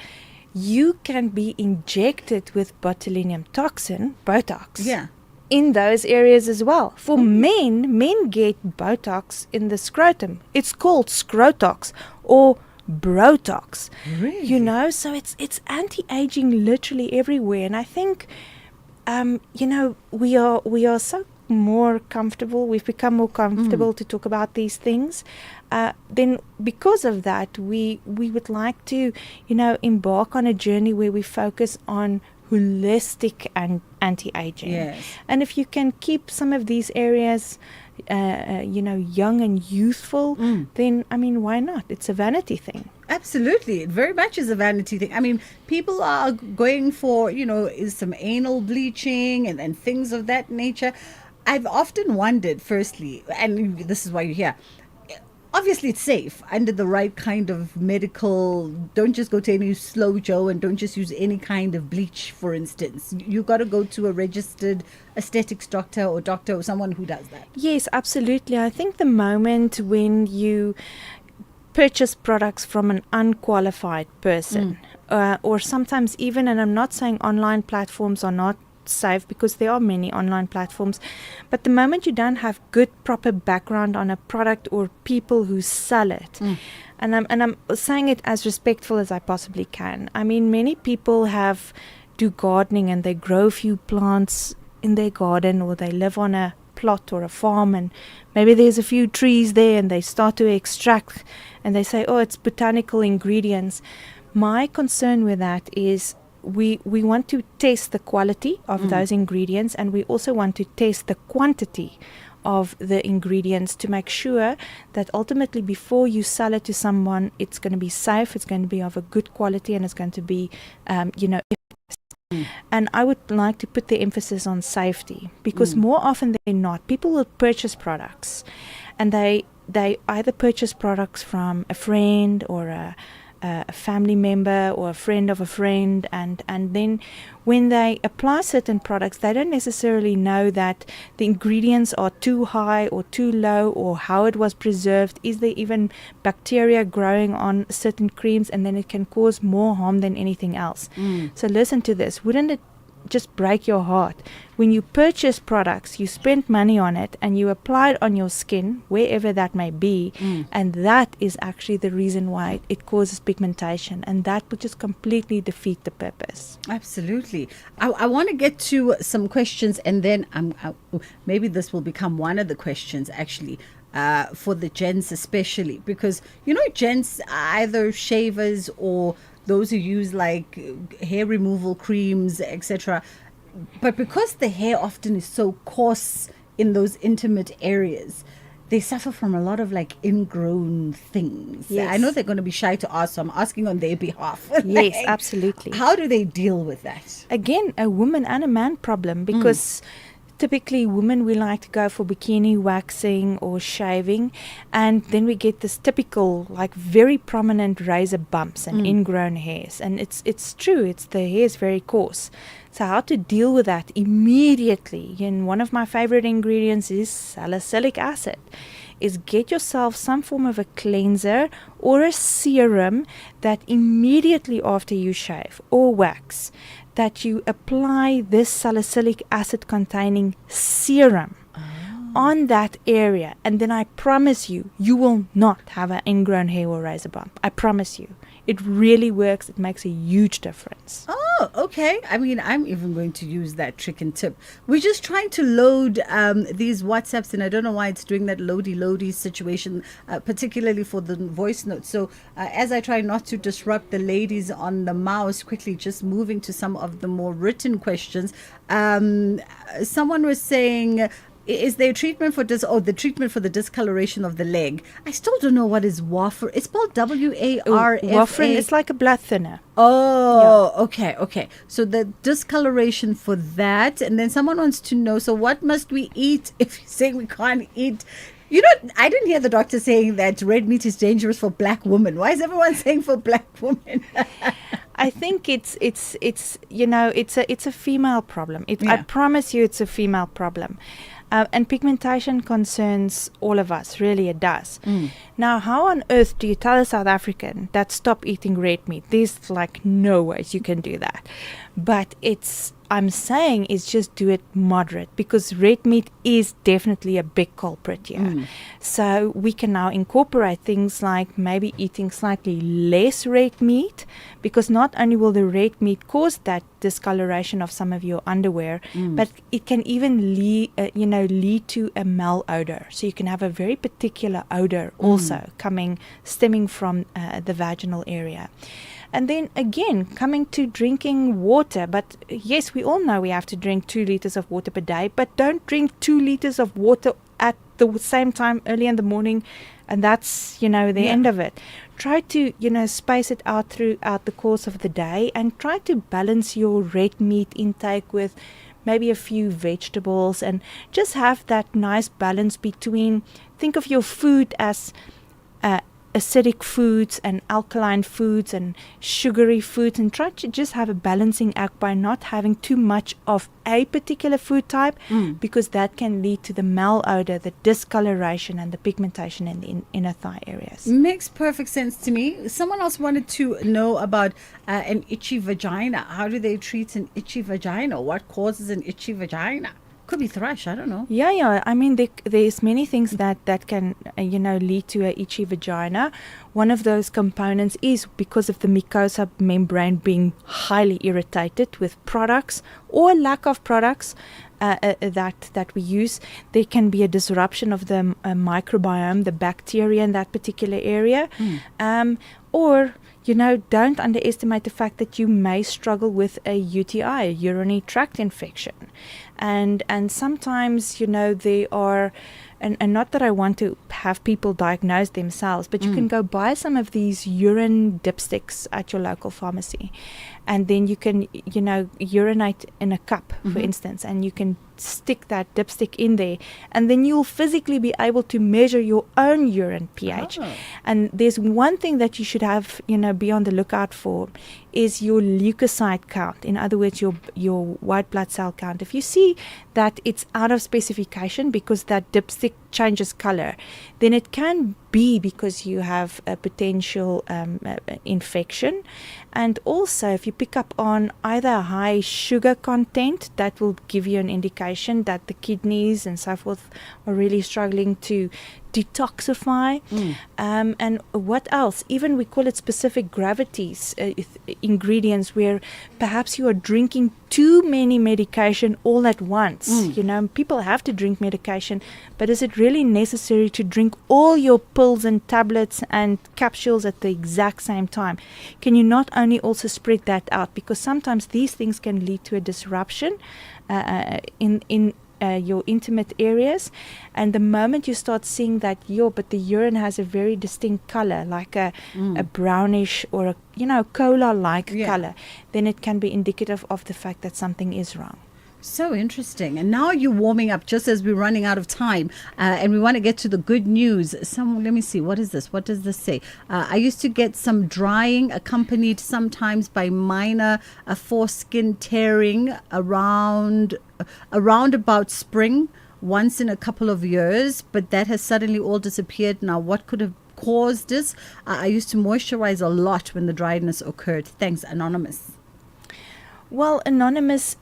You can be injected with botulinum toxin, Botox, in those areas as well. For men get Botox in the scrotum. It's called scrotox or Brotox. Really? So it's anti-aging literally everywhere. And I think, we are so more comfortable. We've become more comfortable to talk about these things. Then because of that, we would like to, embark on a journey where we focus on holistic and anti-aging. Yes. And if you can keep some of these areas, young and youthful, then, I mean, why not? It's a vanity thing. Absolutely. It very much is a vanity thing. I mean, people are going for, some anal bleaching and things of that nature. I've often wondered, firstly, and this is why you're here, obviously it's safe under the right kind of medical. Don't just go to any slow Joe and don't just use any kind of bleach, for instance. You got to go to a registered aesthetics doctor or someone who does that. Yes, absolutely. I think the moment when you purchase products from an unqualified person, or sometimes even, and I'm not saying online platforms are not safe, because there are many online platforms, but the moment you don't have good proper background on a product or people who sell it, and I'm saying it as respectful as I possibly can. I mean, many people do gardening and they grow a few plants in their garden, or they live on a plot or a farm, and maybe there's a few trees there, and they start to extract, and they say, oh, it's botanical ingredients. My concern with that is we want to test the quality of those ingredients, and we also want to test the quantity of the ingredients to make sure that ultimately before you sell it to someone, it's going to be safe, it's going to be of a good quality, and it's going to be, And I would like to put the emphasis on safety, because more often than not, people will purchase products, and they either purchase products from a friend or a family member or a friend of a friend, and then when they apply certain products, they don't necessarily know that the ingredients are too high or too low, or how it was preserved. Is there even bacteria growing on certain creams, and then it can cause more harm than anything else. So listen to this. Wouldn't it just break your heart when you purchase products, you spend money on it, and you apply it on your skin, wherever that may be, and that is actually the reason why it causes pigmentation, and that would just completely defeat the purpose. Absolutely. I want to get to some questions, and then maybe this will become one of the questions actually, for the gents especially, because gents are either shavers or those who use like hair removal creams, etc. But because the hair often is so coarse in those intimate areas, they suffer from a lot of like ingrown things. Yes. I know they're going to be shy to ask, so I'm asking on their behalf. Yes, absolutely. How do they deal with that? Again, a woman and a man problem, because typically women, we like to go for bikini waxing or shaving, and then we get this typical like very prominent razor bumps and ingrown hairs, and it's true, the hair is very coarse. So how to deal with that immediately? And one of my favorite ingredients is salicylic acid. Is get yourself some form of a cleanser or a serum that immediately after you shave or wax, that you apply this salicylic acid containing serum on that area, and then I promise you, you will not have an ingrown hair or razor bump. I promise you. It really works. It makes a huge difference. Oh, okay. I mean, I'm even going to use that trick and tip. We're just trying to load these WhatsApps, and I don't know why it's doing that loady situation, particularly for the voice notes. So as I try not to disrupt the ladies on the mouse, quickly just moving to some of the more written questions. Someone was saying, is there treatment for the treatment for the discoloration of the leg? I still don't know what is warfarin. It's spelled W-A-R-F-A. Warfarin is like a blood thinner. Oh, yeah. Okay. So the discoloration for that. And then someone wants to know, so what must we eat if you're saying we can't eat? You know, I didn't hear the doctor saying that red meat is dangerous for black women. Why is everyone saying for black women? I think it's a female problem. I promise you, it's a female problem. And pigmentation concerns all of us, really it does. Now, how on earth do you tell a South African that stop eating red meat? There's like no ways you can do that. But I'm saying is just do it moderate, because red meat is definitely a big culprit here. So we can now incorporate things like maybe eating slightly less red meat, because not only will the red meat cause that discoloration of some of your underwear, but it can even lead to a malodor. So you can have a very particular odor also stemming from the vaginal area. And then again, coming to drinking water. But yes, we all know we have to drink 2 liters of water per day, but don't drink 2 liters of water at the same time early in the morning, and that's, the end of it. Try to, space it out throughout the course of the day, and try to balance your red meat intake with maybe a few vegetables, and just have that nice balance between, think of your food as acidic foods and alkaline foods and sugary foods, and try to just have a balancing act by not having too much of a particular food type, because that can lead to the malodor, the discoloration, and the pigmentation in the inner thigh areas. Makes perfect sense to me. Someone else wanted to know about an itchy vagina. How do they treat an itchy vagina? What causes an itchy vagina? Could be thrush, I don't know. Yeah. I mean, there's many things that can, lead to a itchy vagina. One of those components is because of the mucosa membrane being highly irritated with products or lack of products that we use. There can be a disruption of the microbiome, the bacteria in that particular area. Or don't underestimate the fact that you may struggle with a UTI, a urinary tract infection. And sometimes, they are, and not that I want to have people diagnose themselves, but you can go buy some of these urine dipsticks at your local pharmacy. And then you can, urinate in a cup, for instance, and you can stick that dipstick in there, and then you'll physically be able to measure your own urine pH. And there's one thing that you should have, be on the lookout for, is your leukocyte count. In other words, your white blood cell count. If you see that it's out of specification because that dipstick changes color, then it can be because you have a potential infection. And also, if you pick up on either a high sugar content, that will give you an indication that the kidneys and so forth are really struggling to detoxify. And what else? Even we call it specific gravities ingredients, where perhaps you are drinking too many medication all at once. You know, people have to drink medication, but is it really necessary to drink all your pills and tablets and capsules at the exact same time? Can you not only also spread that out? Because sometimes these things can lead to a disruption in your intimate areas, and the moment you start seeing that, but the urine has a very distinct color, like a brownish or a cola-like color, then it can be indicative of the fact that something is wrong. So interesting. And now you're warming up just as we're running out of time, and we want to get to the good news. Let me see. What is this? What does this say? I used to get some drying accompanied sometimes by minor foreskin tearing around about spring once in a couple of years, but that has suddenly all disappeared now. What could have caused this? I used to moisturize a lot when the dryness occurred. Thanks, Anonymous. Well, Anonymous,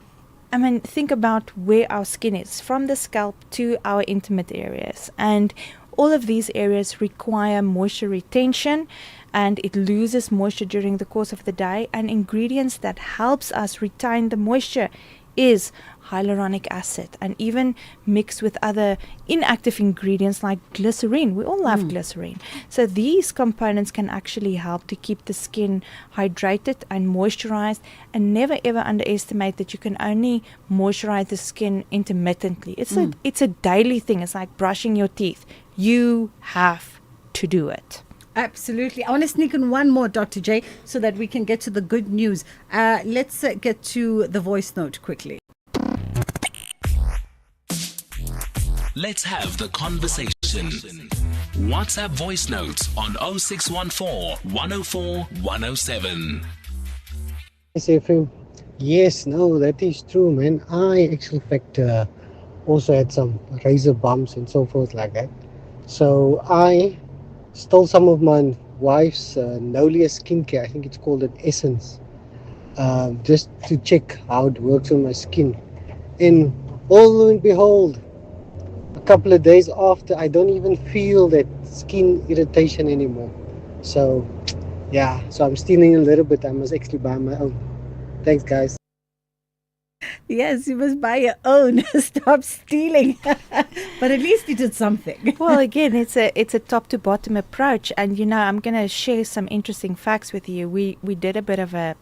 I mean, think about where our skin is, from the scalp to our intimate areas. And all of these areas require moisture retention, and it loses moisture during the course of the day. And ingredients that helps us retain the moisture is hyaluronic acid, and even mixed with other inactive ingredients like glycerin. We all love glycerin. So these components can actually help to keep the skin hydrated and moisturized. And never ever underestimate that you can only moisturize the skin intermittently. It's a daily thing. It's like brushing your teeth. You have to do it. Absolutely. I want to sneak in one more, Dr. J, so that we can get to the good news. Let's get to the voice note quickly. Let's have the conversation. WhatsApp voice notes on 0614 104 107. Yes, no, that is true, man. I actually, in fact, also had some razor bumps and so forth like that. So I stole some of my wife's Nolia skincare. I think it's called an Essence, just to check how it works on my skin. And lo and behold, a couple of days after, I don't even feel that skin irritation anymore. So yeah, so I'm stealing a little bit. I must actually buy my own. Thanks, guys. Yes, you must buy your own. Stop stealing. But at least you did something. Well, again, it's a top to bottom approach, and I'm going to share some interesting facts with you. We did a bit of a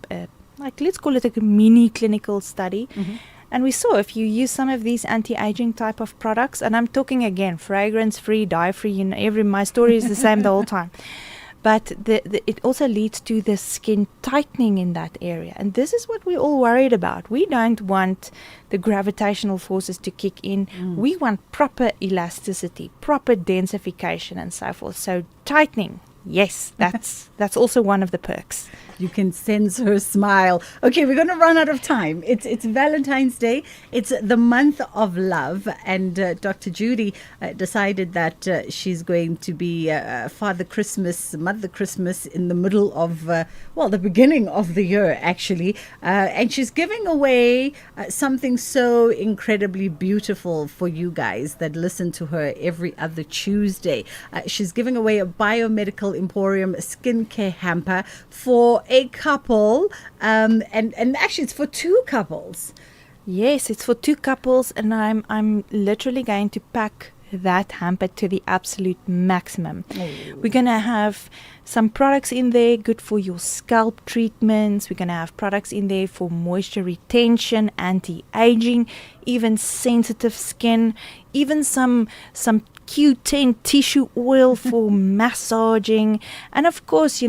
let's call it a mini clinical study. And we saw if you use some of these anti-aging type of products, and I'm talking again fragrance-free, dye-free, my story is the same the whole time. But it also leads to the skin tightening in that area. And this is what we're all worried about. We don't want the gravitational forces to kick in. We want proper elasticity, proper densification and so forth. So tightening, yes, that's also one of the perks. You can sense her smile. Okay, we're going to run out of time. It's Valentine's Day. It's the month of love. And Dr. Judy decided that she's going to be Mother Christmas in the middle of, the beginning of the year, actually. And she's giving away something so incredibly beautiful for you guys that listen to her every other Tuesday. She's giving away a Biomedical Emporium skincare hamper for a couple, and actually it's for two couples. Yes, it's for two couples, and I'm literally going to pack that hamper to the absolute maximum. We're going to have some products in there good for your scalp treatments. We're going to have products in there for moisture retention, anti-aging, even sensitive skin, even some Q10 tissue oil for massaging, and of course,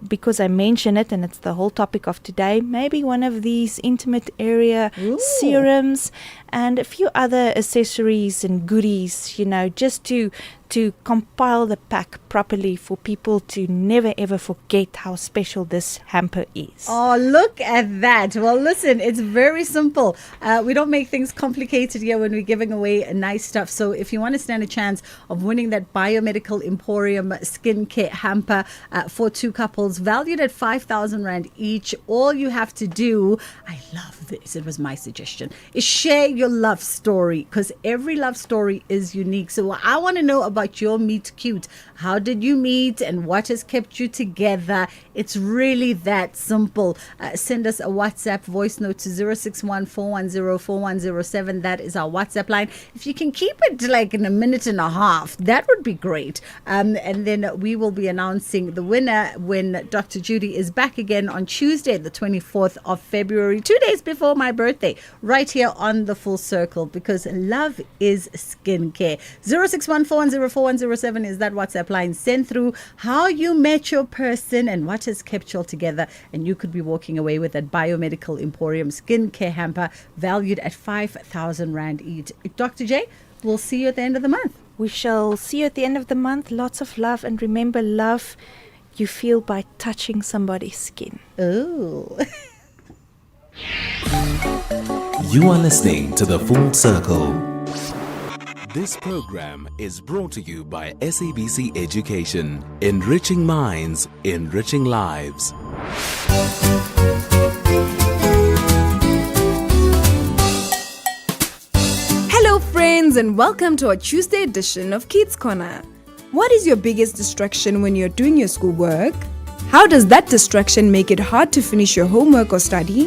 because I mentioned it and it's the whole topic of today, maybe one of these intimate area serums and a few other accessories and goodies, just to compile the pack properly for people to never ever forget how special this hamper is. Oh, look at that. Well, listen, it's very simple. We don't make things complicated here when we're giving away nice stuff. So if you want to stand a chance of winning that Biomedical Emporium skincare hamper for two couples, valued at 5,000 Rand each, all you have to do, I love this, it was my suggestion, is share your love story, because every love story is unique. So I want to know about about your meet cute. How did you meet and what has kept you together? It's really that simple. Send us a WhatsApp voice note to 061-410-4107. That is our WhatsApp line. If you can keep it like in a minute and a half, that would be great. And then we will be announcing the winner when Dr. Judy is back again on Tuesday, the 24th of February, 2 days before my birthday, right here on the Full Circle, because love is skincare. 061-410-4107 is that WhatsApp line. Send through how you met your person and what has kept you all together, and you could be walking away with that Biomedical Emporium skincare hamper valued at 5,000 Rand each. Dr. J, we'll see you at the end of the month. We shall see you at the end of the month. Lots of love, and remember, love you feel by touching somebody's skin. Oh. You are listening to The Full Circle. This program is brought to you by SABC Education, enriching minds, enriching lives. Hello friends, and welcome to our Tuesday edition of Kids Corner. What is your biggest distraction when you're doing your schoolwork? How does that distraction make it hard to finish your homework or study?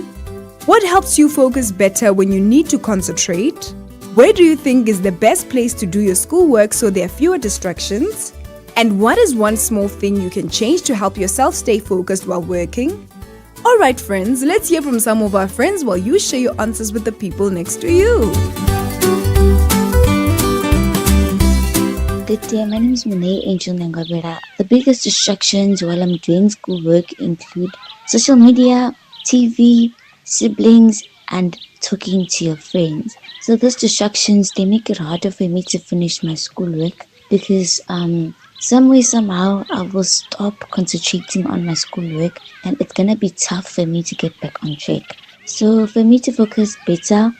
What helps you focus better when you need to concentrate? Where do you think is the best place to do your schoolwork so there are fewer distractions? And what is one small thing you can change to help yourself stay focused while working? Alright friends, let's hear from some of our friends while you share your answers with the people next to you. Good day, my name is Monet Angel Nangabera. The biggest distractions while I'm doing schoolwork include social media, TV, siblings, and talking to your friends. So those distractions, they make it harder for me to finish my schoolwork because some way, somehow, I will stop concentrating on my schoolwork and it's gonna be tough for me to get back on track. So for me to focus better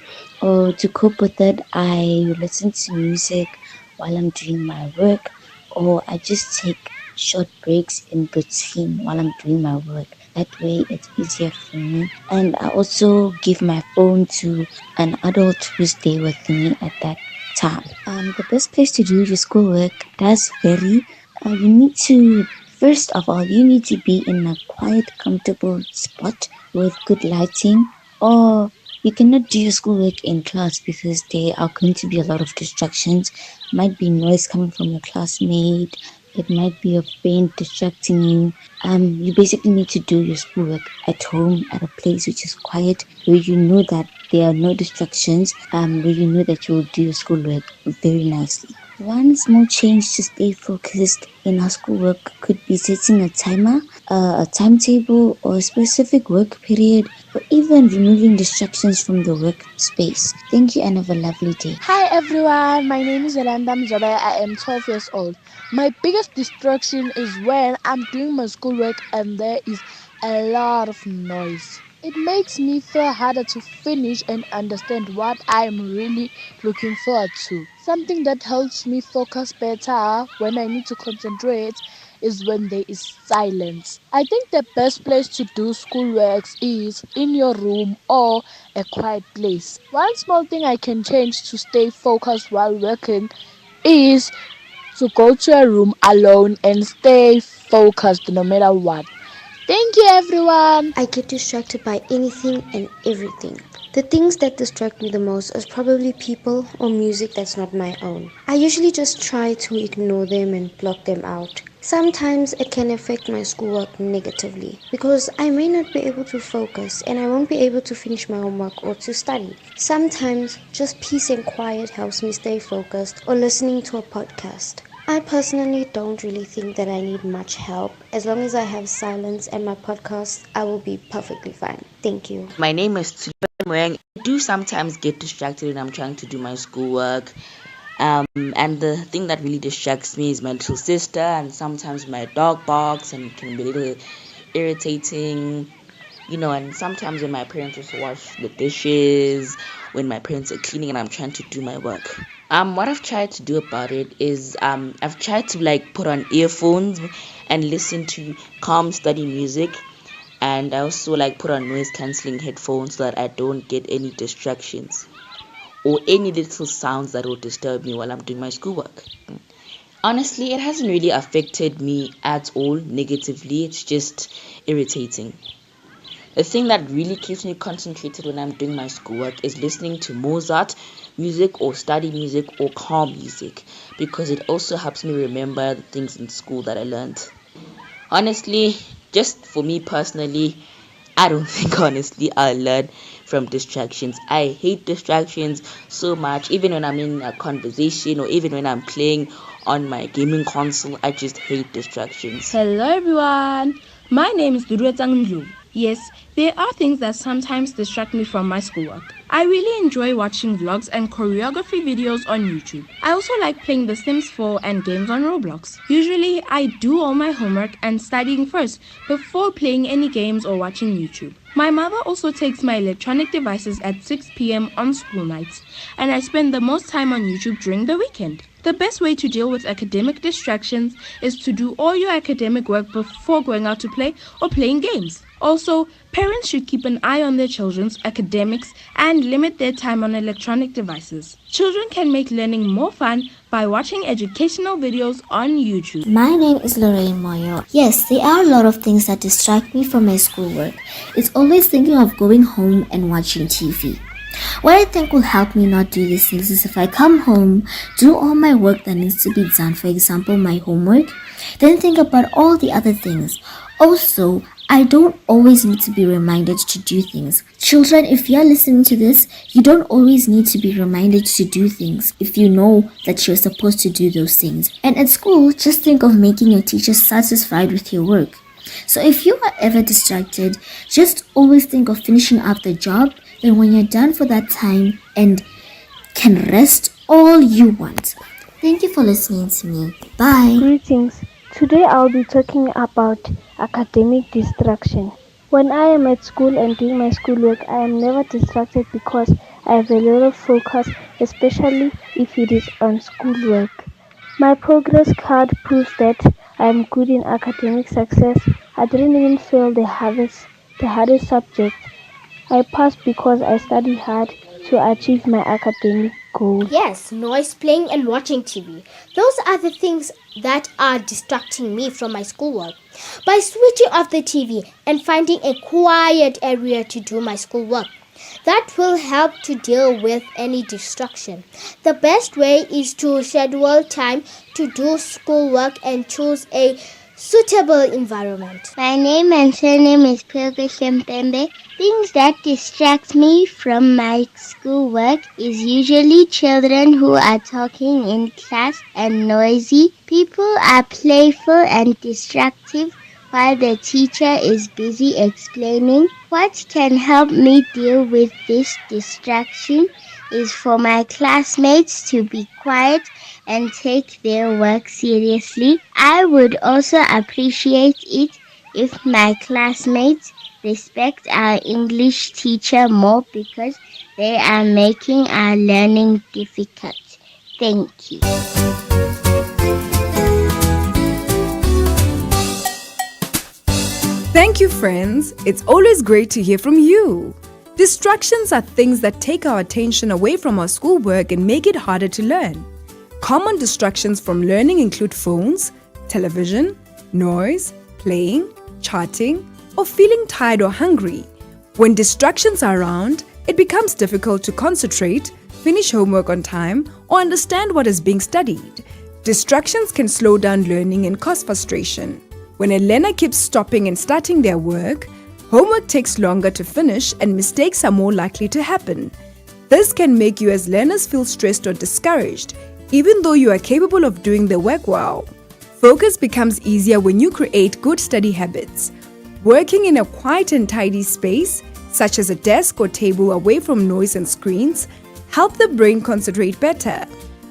or to cope with it, I listen to music while I'm doing my work, or I just take short breaks in between while I'm doing my work. That way it's easier for me. And I also give my phone to an adult who's there with me at that time. The best place to do your schoolwork does vary. You need to, first of all, you need to be in a quiet, comfortable spot with good lighting, or you cannot do your schoolwork in class because there are going to be a lot of distractions. Might be noise coming from your classmate. It might be a friend distracting you. You basically need to do your schoolwork at home at a place which is quiet, where you know that there are no distractions, where you know that you will do your schoolwork very nicely. One small change to stay focused in our schoolwork could be setting a timer, a timetable, or a specific work period, or even removing distractions from the workspace. Thank you and have a lovely day. Hi everyone, my name is Yolanda Mzobe. I am 12 years old. My biggest distraction is when I'm doing my schoolwork and there is a lot of noise. It makes me feel harder to finish and understand what I'm really looking forward to. Something that helps me focus better when I need to concentrate is when there is silence. I think the best place to do schoolwork is in your room or a quiet place. One small thing I can change to stay focused while working is to go to a room alone and stay focused no matter what. Thank you, everyone. I get distracted by anything and everything. The things that distract me the most is probably people or music that's not my own. I usually just try to ignore them and block them out. Sometimes it can affect my schoolwork negatively because I may not be able to focus and I won't be able to finish my homework or to study. Sometimes just peace and quiet helps me stay focused, or listening to a podcast. I personally don't really think that I need much help. As long as I have silence and my podcast, I will be perfectly fine. Thank you. My name is Tsuweng. I do sometimes get distracted when I'm trying to do my schoolwork. And the thing that really distracts me is my little sister, and sometimes my dog barks and it can be a little irritating. And sometimes when my parents also wash the dishes, when my parents are cleaning and I'm trying to do my work. What I've tried to do about it is I've tried to put on earphones and listen to calm, steady music, and I also put on noise cancelling headphones so that I don't get any distractions or any little sounds that will disturb me while I'm doing my schoolwork. Honestly, it hasn't really affected me at all negatively. It's just irritating. The thing that really keeps me concentrated when I'm doing my schoolwork is listening to Mozart music or study music or calm music, because it also helps me remember the things in school that I learned. Honestly, just for me personally, I don't think honestly I'll learn from distractions. I hate distractions so much. Even when I'm in a conversation or even when I'm playing on my gaming console, I just hate distractions. Hello everyone, my name is Duruetang Ndlu. Yes, there are things that sometimes distract me from my schoolwork. I really enjoy watching vlogs and choreography videos on YouTube. I also like playing The Sims 4 and games on Roblox. Usually, I do all my homework and studying first before playing any games or watching YouTube. My mother also takes my electronic devices at 6 p.m. on school nights, and I spend the most time on YouTube during the weekend. The best way to deal with academic distractions is to do all your academic work before going out to play or playing games. Also, parents should keep an eye on their children's academics and limit their time on electronic devices. Children can make learning more fun by watching educational videos on YouTube. My name is Lorraine Moyo. Yes, there are a lot of things that distract me from my schoolwork. It's always thinking of going home and watching TV. What I think will help me not do these things is if I come home, do all my work that needs to be done, for example, my homework, then think about all the other things. Also, I don't always need to be reminded to do things. Children, if you're listening to this, you don't always need to be reminded to do things if you know that you're supposed to do those things. And at school, just think of making your teacher satisfied with your work. So if you are ever distracted, just always think of finishing up the job. Then when you're done for that time and can rest all you want. Thank you for listening to me. Bye. Greetings. Today I'll be talking about academic distraction. When I am at school and doing my schoolwork, I am never distracted because I have a lot of focus, especially if it is on schoolwork. My progress card proves that I am good in academic success. I didn't even fail the hardest subject. I passed because I studied hard to achieve my academic goals. Yes, noise, playing and watching TV. Those are the things that are distracting me from my schoolwork. By switching off the TV and finding a quiet area to do my schoolwork, that will help to deal with any distraction. The best way is to schedule time to do schoolwork and choose a suitable environment. My name and surname is Pilga Shempembe. Things that distract me from my schoolwork is usually children who are talking in class and noisy. People are playful and distractive while the teacher is busy explaining. What can help me deal with this distraction is for my classmates to be quiet and take their work seriously. I would also appreciate it if my classmates respect our English teacher more because they are making our learning difficult. Thank you. Thank you, friends. It's always great to hear from you. Distractions are things that take our attention away from our schoolwork and make it harder to learn. Common distractions from learning include phones, television, noise, playing, chatting, or feeling tired or hungry. When distractions are around, it becomes difficult to concentrate, finish homework on time, or understand what is being studied. Distractions can slow down learning and cause frustration. When a learner keeps stopping and starting their work, homework takes longer to finish and mistakes are more likely to happen. This can make you as learners feel stressed or discouraged, even though you are capable of doing the work well. Focus becomes easier when you create good study habits. Working in a quiet and tidy space, such as a desk or table away from noise and screens, help the brain concentrate better.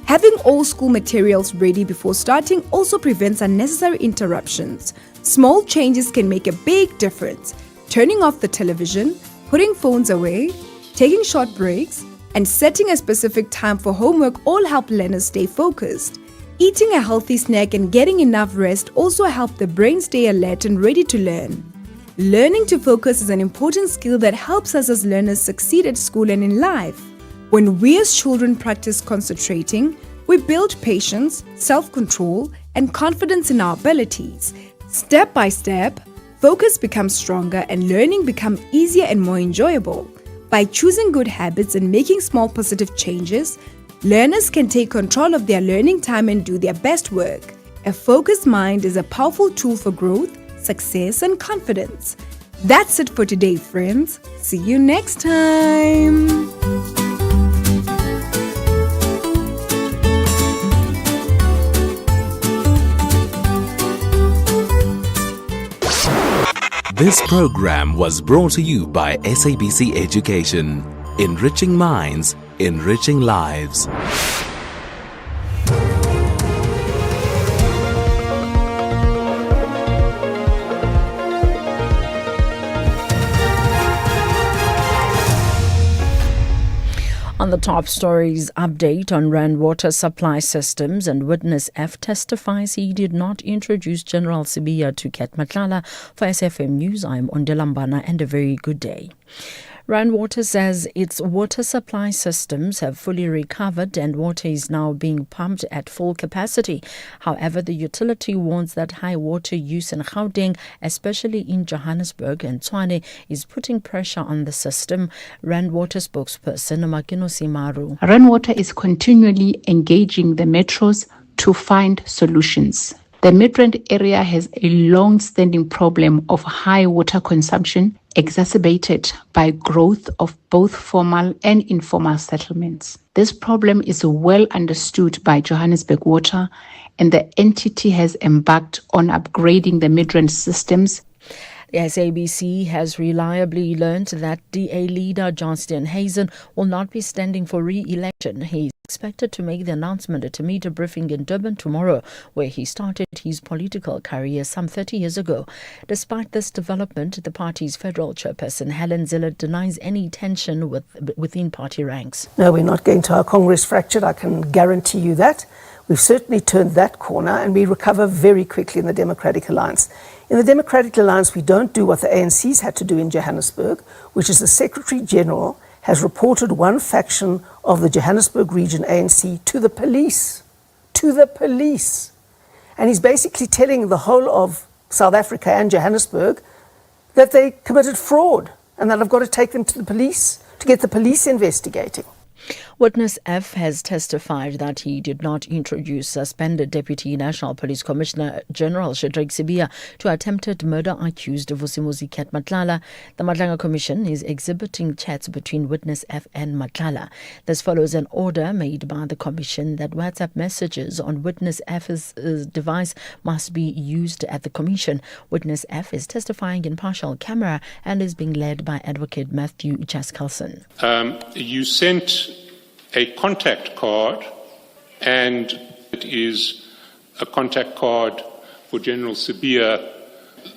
Having all school materials ready before starting also prevents unnecessary interruptions. Small changes can make a big difference. Turning off the television, putting phones away, taking short breaks, and setting a specific time for homework all help learners stay focused. Eating a healthy snack and getting enough rest also help the brain stay alert and ready to learn. Learning to focus is an important skill that helps us as learners succeed at school and in life. When we as children practice concentrating, We build patience, self-control, and confidence in our abilities. Step by step, focus becomes stronger and learning becomes easier and more enjoyable. By choosing good habits and making small positive changes, learners can take control of their learning time and do their best work. A focused mind is a powerful tool for growth, success, and confidence. That's it for today, friends. See you next time. This program was brought to you by SABC Education. Enriching minds, enriching lives. On the top stories, update on Rand water supply systems, and Witness F testifies he did not introduce General Sibiya to Ket Matlala. For SFM News, I'm Ondelambana, and a very good day. Rand Water says its water supply systems have fully recovered and water is now being pumped at full capacity. However, the utility warns that high water use in Gauteng, especially in Johannesburg and Tshwane, is putting pressure on the system. Rand Water spokesperson Makino Simaru. Rand Water is continually engaging the metros to find solutions. The Midrand area has a long-standing problem of high water consumption, exacerbated by growth of both formal and informal settlements. This problem is well understood by Johannesburg Water, and the entity has embarked on upgrading the Midrand systems. The SABC has reliably learned that DA leader Johnston Hazen will not be standing for re-election. He is expected to make the announcement at a media briefing in Durban tomorrow, where he started his political career some 30 years ago. Despite this development, the party's federal chairperson Helen Ziller denies any tension within party ranks. No, we're not going to our Congress fractured, I can guarantee you that. We've certainly turned that corner and we recover very quickly in the Democratic Alliance. In the Democratic Alliance, we don't do what the ANC's had to do in Johannesburg, which is the Secretary General has reported one faction of the Johannesburg region ANC to the police. To the police. And he's basically telling the whole of South Africa and Johannesburg that they committed fraud and that I've got to take them to the police to get the police investigating. Witness F has testified that he did not introduce suspended Deputy National Police Commissioner General Shadrack Sibiya to attempted murder accused Vusimuzi Ket Matlala. The Matlanga Commission is exhibiting chats between Witness F and Matlala. This follows an order made by the Commission that WhatsApp messages on Witness F's device must be used at the Commission. Witness F is testifying in partial camera and is being led by Advocate Matthew Jaskelson. You sent a contact card, and it is a contact card for General Sibiya.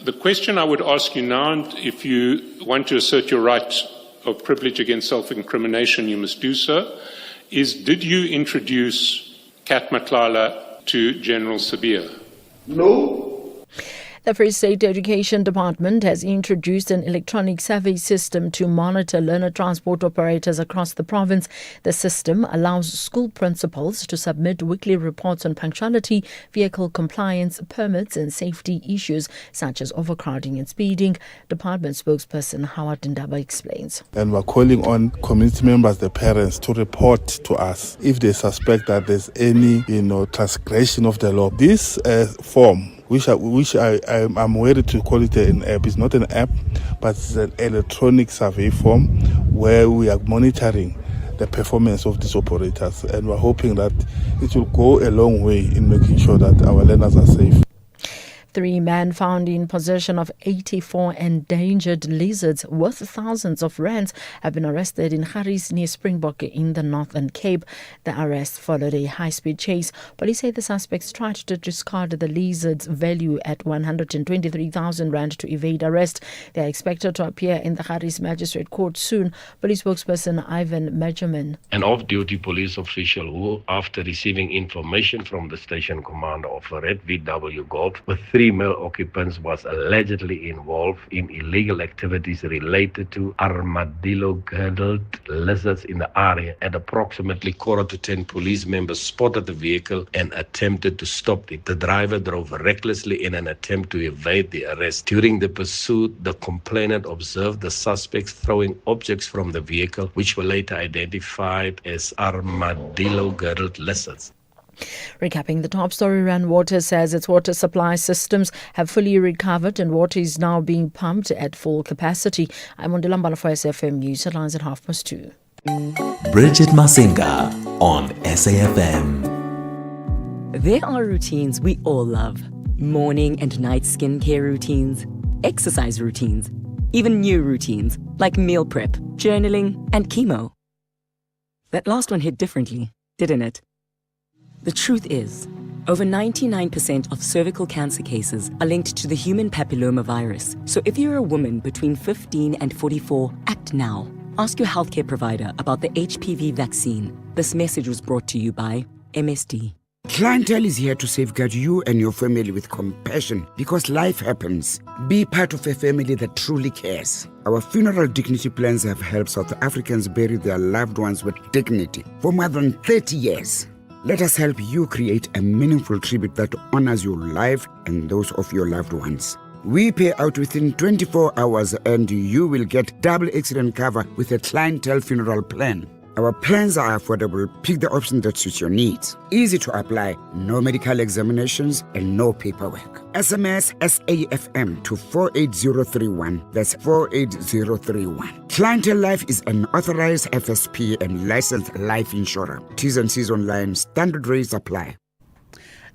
The question I would ask you now, if you want to assert your right of privilege against self-incrimination, you must do so, is did you introduce Ket Matlala to General Sibiya? No. The Free State Education Department has introduced an electronic survey system to monitor learner transport operators across the province. The system allows school principals to submit weekly reports on punctuality, vehicle compliance, permits and safety issues such as overcrowding and speeding. Department spokesperson Howard Ndaba explains. And we're calling on community members, the parents, to report to us if they suspect that there's any, transgression of the law. This form, which I'm ready to call it an app. It's not an app, but it's an electronic survey form where we are monitoring the performance of these operators. And we're hoping that it will go a long way in making sure that our learners are safe. 3 men found in possession of 84 endangered lizards worth thousands of rands have been arrested in Harris near Springbok in the Northern Cape. The arrest followed a high-speed chase. Police say the suspects tried to discard the lizards' value at 123,000 rand to evade arrest. They are expected to appear in the Harris Magistrate Court soon. Police spokesperson Ivan Measurman. An off-duty police official who, after receiving information from the station commander of Red VW Golf with 3 3 male occupants was allegedly involved in illegal activities related to armadillo-girdled lizards in the area. At approximately 9:45, police members spotted the vehicle and attempted to stop it. The driver drove recklessly in an attempt to evade the arrest. During the pursuit, the complainant observed the suspects throwing objects from the vehicle, which were later identified as armadillo-girdled lizards. Recapping the top story, Rand Water says its water supply systems have fully recovered and water is now being pumped at full capacity. I'm on Dilambala for SFM News. Headlines at 2:30. Bridget Masinga on SAFM. There are routines we all love. Morning and night skincare routines, exercise routines, even new routines like meal prep, journaling, and chemo. That last one hit differently, didn't it? The truth is, over 99% of cervical cancer cases are linked to the human papillomavirus. So if you're a woman between 15 and 44, act now. Ask your healthcare provider about the HPV vaccine. This message was brought to you by MSD. Clientele is here to safeguard you and your family with compassion because life happens. Be part of a family that truly cares. Our funeral dignity plans have helped South Africans bury their loved ones with dignity for more than 30 years. Let us help you create a meaningful tribute that honors your life and those of your loved ones. We pay out within 24 hours and you will get double accident cover with a clientele funeral plan. Our plans are affordable. Pick the option that suits your needs. Easy to apply, no medical examinations and no paperwork. SMS SAFM to 48031. That's 48031. Clientele Life is an authorized FSP and licensed life insurer. T's and C's online. Standard rates apply.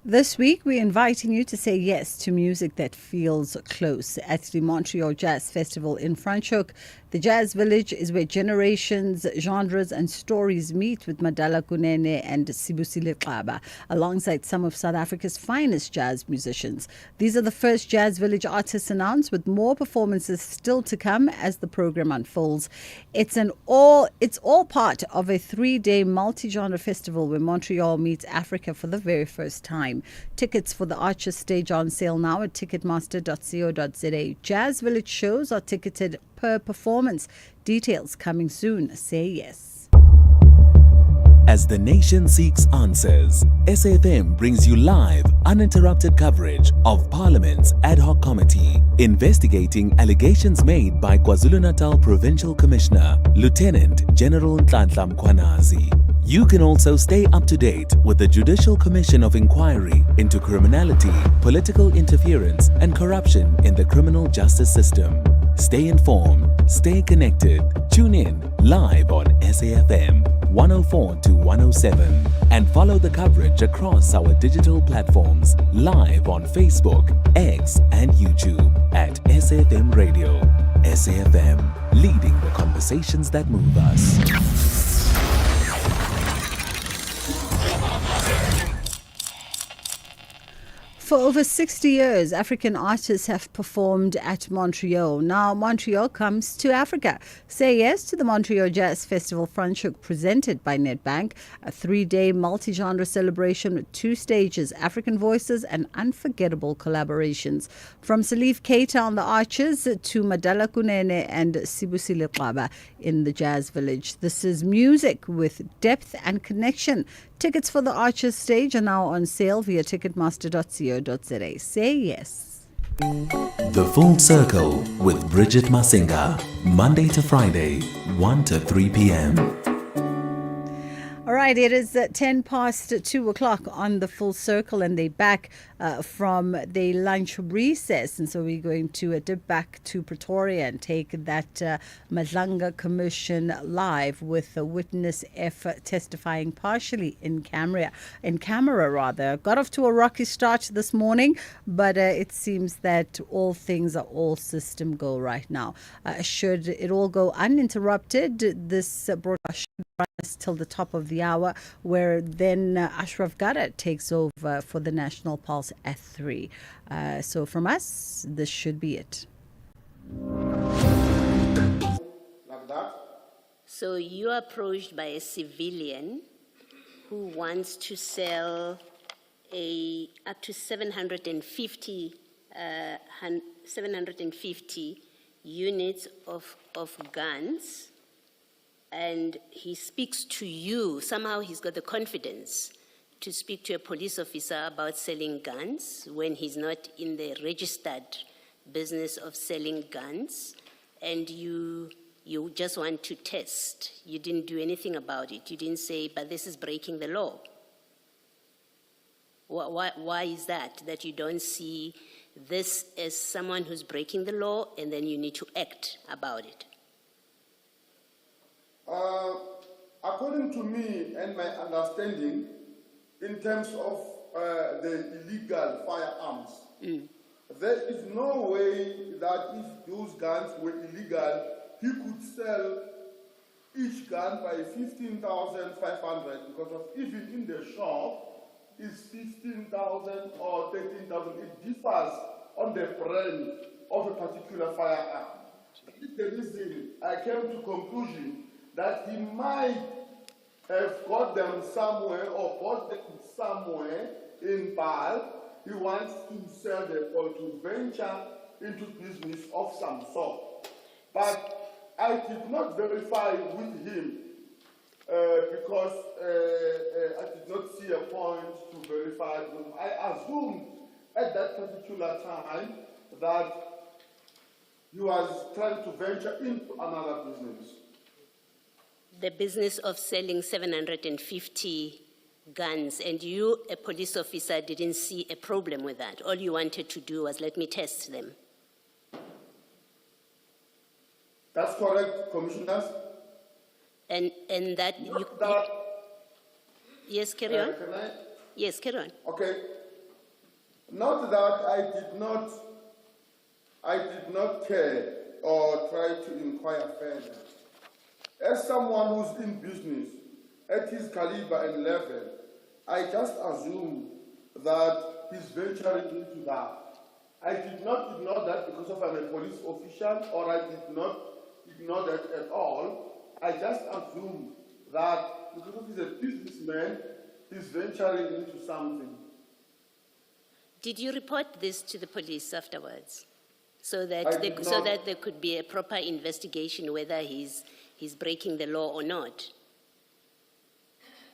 This week, we're inviting you to say yes to music that feels close at the Montreal Jazz Festival in Franschhoek. The Jazz Village is where generations, genres and stories meet with Madala Kunene and Sibusile Xaba, alongside some of South Africa's finest jazz musicians. These are the first Jazz Village artists announced, with more performances still to come as the program unfolds. It's all part of a 3-day multi-genre festival where Montreal meets Africa for the very first time. Tickets for the Arches stage are on sale now at ticketmaster.co.za. Jazz Village shows are ticketed per performance. Details coming soon. Say yes. As the nation seeks answers, SAFM brings you live, uninterrupted coverage of Parliament's ad hoc committee investigating allegations made by KwaZulu-Natal Provincial Commissioner Lieutenant General Nhlanhla Mkhwanazi. You can also stay up to date with the Judicial Commission of Inquiry into criminality, political interference, and corruption in the criminal justice system. Stay informed, stay connected. Tune in live on SAFM 104 to 107 and follow the coverage across our digital platforms live on Facebook, X, and YouTube at SAFM Radio. SAFM, leading the conversations that move us. For over 60 years, African artists have performed at Montreal. Now, Montreal comes to Africa. Say yes to the Montreal Jazz Festival Franschhoek, presented by Nedbank, a 3-day multi-genre celebration with 2 stages, African voices and unforgettable collaborations. From Salif Keita on the Arches to Madala Kunene and Sibusile Xaba in the Jazz Village. This is music with depth and connection. Tickets for the Arches stage are now on sale via ticketmaster.co.za. Say yes. The Full Circle with Bridget Masinga, Monday to Friday, 1 to 3 p.m. All right, it is 10 past 2 o'clock on the Full Circle, and they're back from the lunch recess. And so we're going to dip back to Pretoria and take that Madlanga Commission live with Witness F testifying partially in camera. Got off to a rocky start this morning, but it seems that all things are all system go right now. Should it all go uninterrupted, this broadcast should run us till the top of the hour, where then Ashraf Gada takes over for the National Pulse at 3. So from us, this should be it. Like that. So you are approached by a civilian who wants to sell up to 750 750 units of guns, and he speaks to you, somehow he's got the confidence to speak to a police officer about selling guns when he's not in the registered business of selling guns, and you just want to test. You didn't do anything about it. You didn't say, but this is breaking the law. Why is that you don't see this as someone who's breaking the law and then you need to act about it? According to me and my understanding, in terms of the illegal firearms, there is no way that if those guns were illegal, he could sell each gun by 15,500 because of even in the shop is 15,000 or 13,000. It differs on the brand of a particular firearm. This is the reason I came to conclusion that he might have got them somewhere or bought them somewhere in bulk. He wants to sell them or to venture into business of some sort. But I did not verify with him because I did not see a point to verify with him. I assumed at that particular time that he was trying to venture into another business. The business of selling 750 guns, and you, a police officer, didn't see a problem with that. All you wanted to do was let me test them. That's correct, commissioners. And that you yes, carry on. Can I? Yes, carry on. Okay. Not that I did not care or try to inquire further. As someone who's in business at his caliber and level, I just assume that he's venturing into that. I did not ignore that because of I'm a police official, or I did not ignore that at all. I just assume that because he's a businessman, he's venturing into something. Did you report this to the police afterwards, so that there could be a proper investigation whether he's breaking the law or not?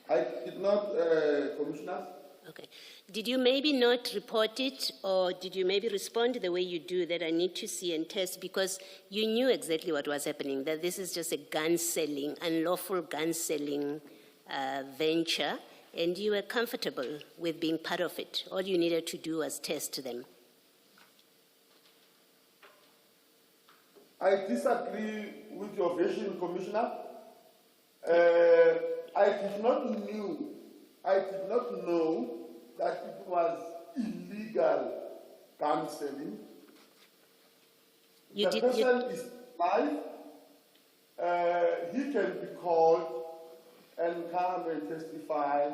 I did not, Commissioner. Okay. Did you maybe not report it, or did you maybe respond the way you do, that I need to see and test, because you knew exactly what was happening, that this is just a gun-selling, unlawful gun-selling venture, and you were comfortable with being part of it. All you needed to do was test them. I disagree with your vision, Commissioner. I did not know that it was illegal gun selling. The person is live. He can be called and come and testify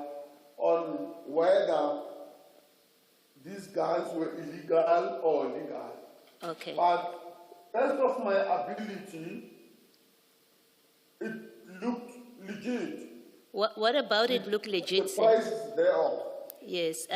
on whether these guns were illegal or legal. Okay. But best of my ability, it looked legit. What about it look legit? The price is there. Yes.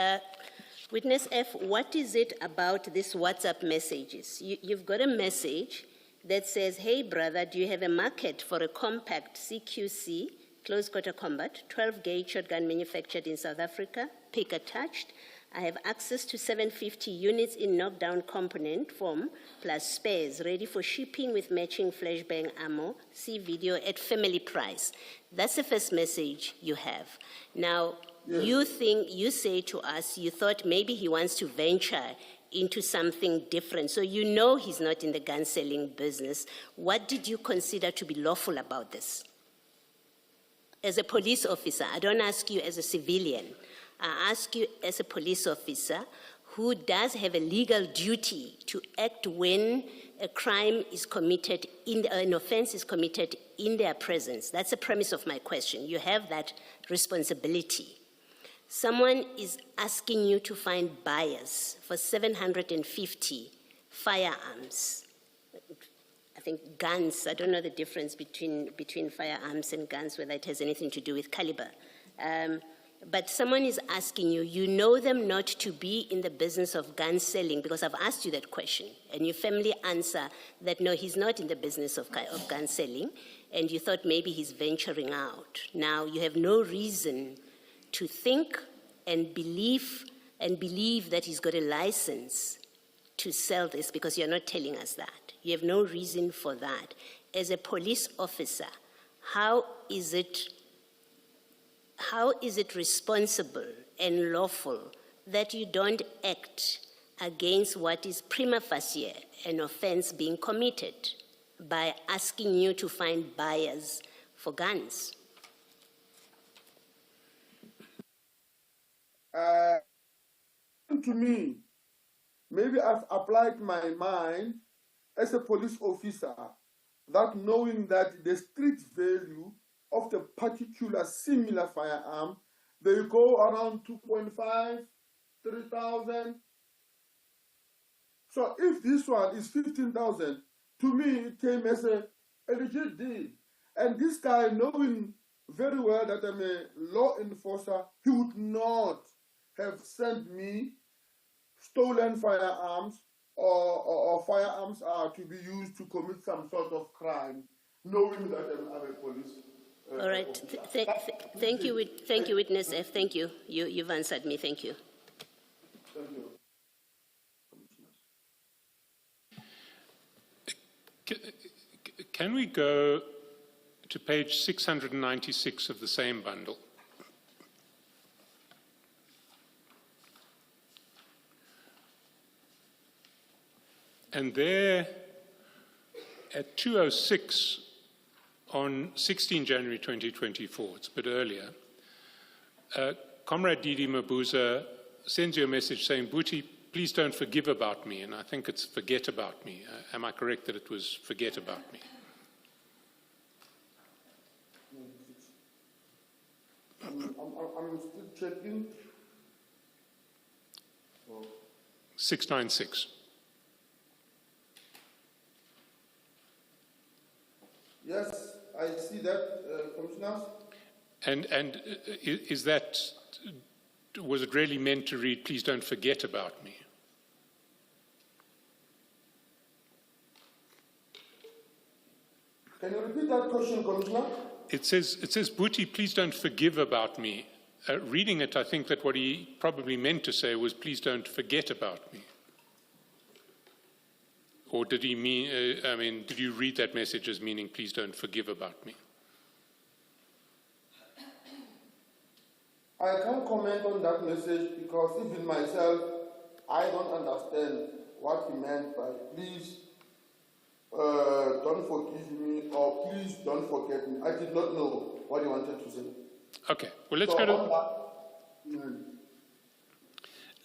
Witness F, what is it about these WhatsApp messages? You've got a message that says, hey brother, do you have a market for a compact CQC, close quarter combat, 12 gauge shotgun manufactured in South Africa, pick attached. I have access to 750 units in knockdown component form, plus spares, ready for shipping with matching flashbang ammo. See video at family price. That's the first message you have. Now, yes. You say to us, you thought maybe he wants to venture into something different. So you know he's not in the gun selling business. What did you consider to be lawful about this? As a police officer, I don't ask you as a civilian. I ask you as a police officer who does have a legal duty to act when a crime is committed, an offense is committed in their presence. That's the premise of my question. You have that responsibility. Someone is asking you to find buyers for 750 firearms. I think guns, I don't know the difference between firearms and guns, whether it has anything to do with caliber. but someone is asking you, you know them not to be in the business of gun selling, because I've asked you that question, and your family answer that no, he's not in the business of gun selling, and you thought maybe he's venturing out. Now you have no reason to think and believe that he's got a license to sell this, because you're not telling us that. You have no reason for that. As a police officer, how is it responsible and lawful that you don't act against what is prima facie an offense being committed by asking you to find buyers for guns? To me, maybe I've applied my mind as a police officer, that knowing that the street value of the particular similar firearm, they go around 2.5, 3,000. So if this one is 15,000, to me it came as a legit deal. And this guy, knowing very well that I'm a law enforcer, he would not have sent me stolen firearms or firearms are to be used to commit some sort of crime, knowing that I'm a police. All right. Thank you, Witness F. Thank you. You've answered me. Thank you. Thank you. Can we go to page 696 of the same bundle? And there, at 2:06 on 16 January 2024, it's a bit earlier, Comrade Didi Mabuza sends you a message saying, Buti, please don't forgive about me. And I think it's forget about me. Am I correct that it was forget about me? I'm still checking. 696. Yes, I see that, Commissioners. And is that, was it really meant to read, please don't forget about me? Can you repeat that question, Commissioner? It says, Buti, please don't forgive about me. Reading it, I think that what he probably meant to say was, please don't forget about me. Or did he mean, did you read that message as meaning, please don't forgive about me? I can't comment on that message because even myself, I don't understand what he meant by please don't forgive me or please don't forget me. I did not know what he wanted to say. Okay, well let's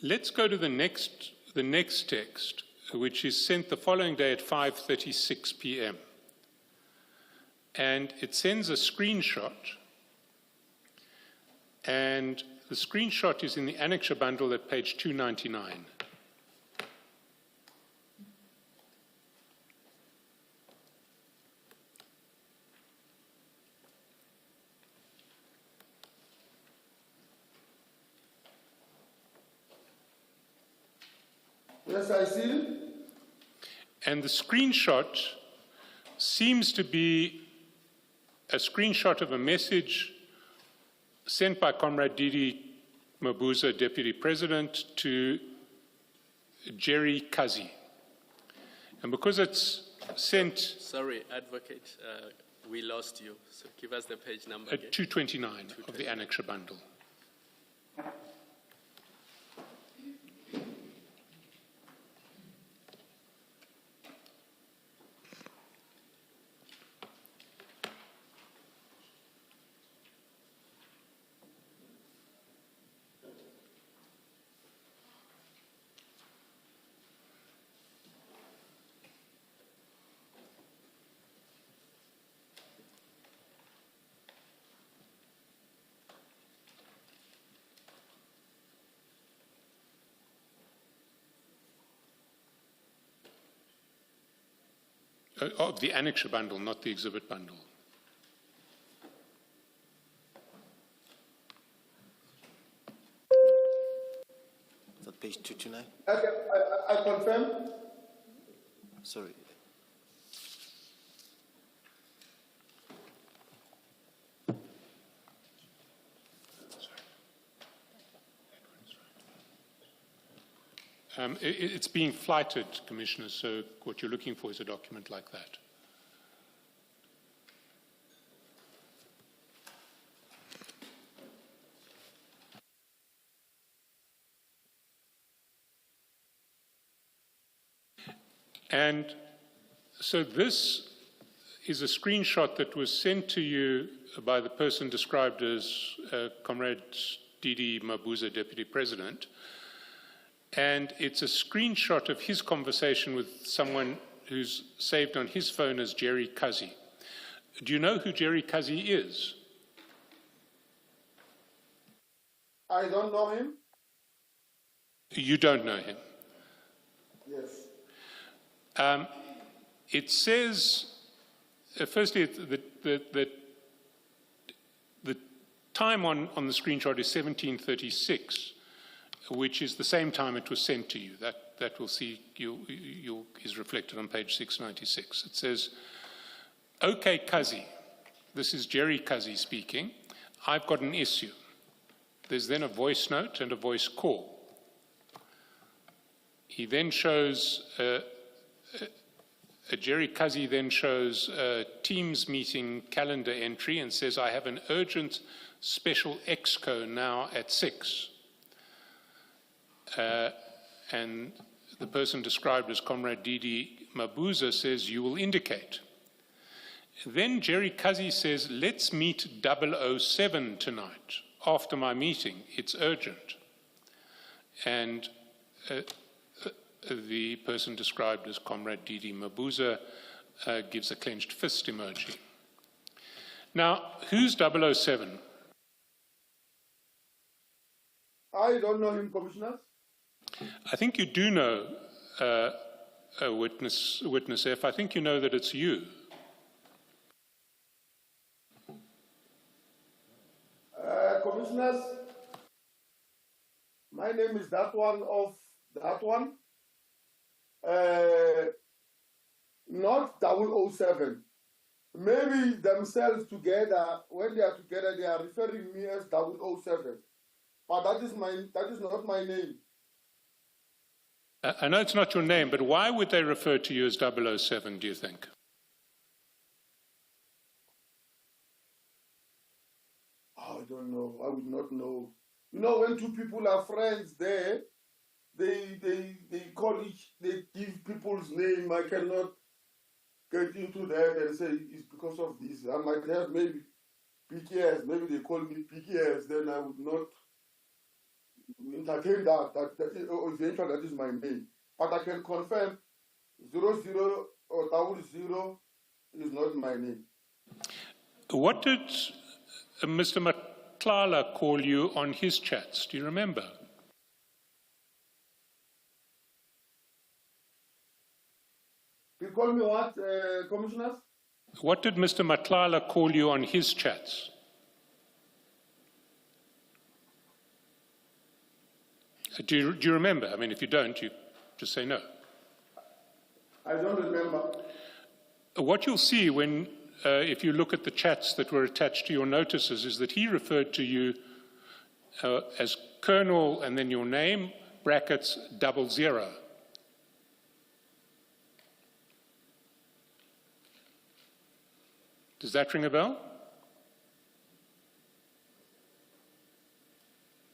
let's go to the next text, which is sent the following day at 5:36 p.m. And it sends a screenshot, and the screenshot is in the annexure bundle at page 299. Yes, I see. And the screenshot seems to be a screenshot of a message sent by Comrade Didi Mabuza, Deputy President, to Jerry Kazi. And because it's sent... Sorry, Advocate, we lost you. So give us the page number at again. 229 of the annexure bundle. Of the annexure bundle, not the exhibit bundle. page 229. Okay, I confirm. Sorry. It's being flighted, Commissioner, so what you're looking for is a document like that. And so this is a screenshot that was sent to you by the person described as Comrade Didi Mabuza, Deputy President. And it's a screenshot of his conversation with someone who's saved on his phone as Jerry Kazi. Do you know who Jerry Kazi is? I don't know him. You don't know him. Yes. It says, firstly, the time on the screenshot is 1736, which is the same time it was sent to you. That we'll see is reflected on page 696. It says, "Okay, Kazi," this is Jerry Kazi speaking, "I've got an issue." There's then a voice note and a voice call. He then shows, Jerry Kazi then shows a Teams meeting calendar entry and says, "I have an urgent special exco now at 6. And the person described as Comrade Didi Mabuza says, "You will indicate." Then Jerry Kazi says, "Let's meet 007 tonight after my meeting. It's urgent." And the person described as Comrade Didi Mabuza gives a clenched fist emoji. Now, who's 007? I don't know him, Commissioner. I think you do know Witness F. I think you know that it's you. Commissioners, my name is that one of that one. Not 007. Maybe themselves together, when they are together, they are referring me as 007. But that is not my name. I know it's not your name, but why would they refer to you as 007, do you think? I don't know. I would not know. You know, when two people are friends there, they give people's name. I cannot get into that and say it's because of this. I might have maybe PKS, maybe they call me PKS, then I would not entertain that eventually that is my name. But I can confirm 00 or 000 is not my name. What did Mr. Matlala call you on his chats? Do you remember? You call me what, Commissioners? What did Mr. Matlala call you on his chats? Do you remember? I mean, if you don't, you just say no. I don't remember. What you'll see when, if you look at the chats that were attached to your notices, is that he referred to you as Colonel and then your name, brackets, 00. Does that ring a bell?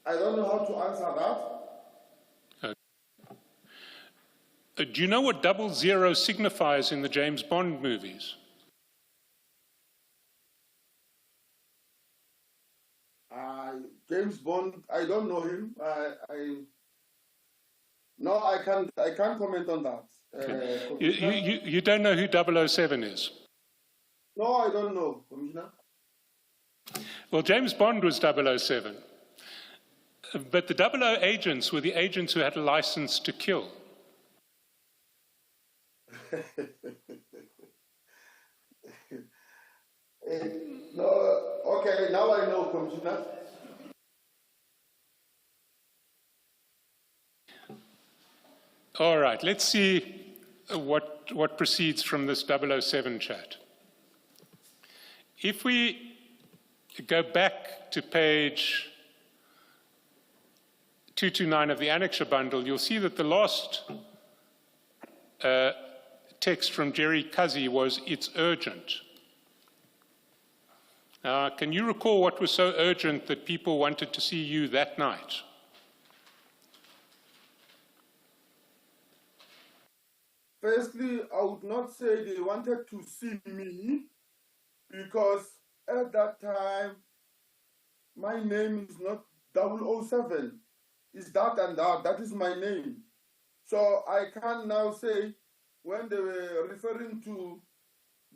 I don't know how to answer that. Do you know what 00 signifies in the James Bond movies? James Bond, I don't know him. No, I can't comment on that. You don't know who 007 is? No, I don't know, Commissioner. Well, James Bond was 007. But the 00 agents were the agents who had a license to kill. No, okay, now I know, Commissioner. All right, let's see what proceeds from this 007 chat. If we go back to page 229 of the annexure bundle, you'll see that the last text from Jerry Kazi was, "It's urgent." Now, can you recall what was so urgent that people wanted to see you that night? Firstly, I would not say they wanted to see me, because at that time, my name is not 007. It's that and that. That is my name. So I can now say, when they were referring to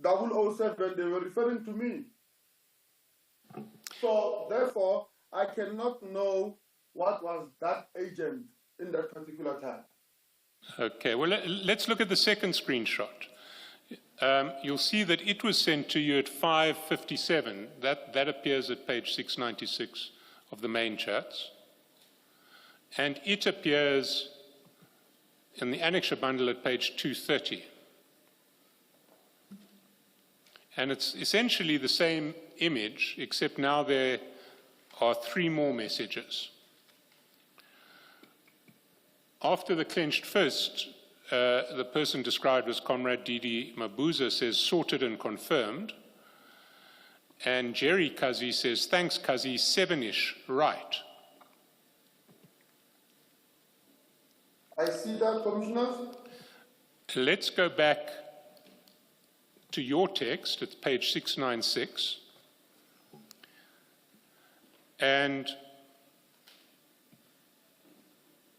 007, they were referring to me. So therefore, I cannot know what was that agent in that particular time. Okay, well, let's look at the second screenshot. You'll see that it was sent to you at 5:57. That appears at page 696 of the main chats. And it appears in the annexure bundle at page 230. And it's essentially the same image, except now there are 3 more messages. After the clenched fist, the person described as Comrade Didi Mabuza says, "Sorted and confirmed." And Jerry Kazi says, "Thanks, Kazi, 7-ish, right." I see that, Commissioner. Let's go back to your text, it's page 696. And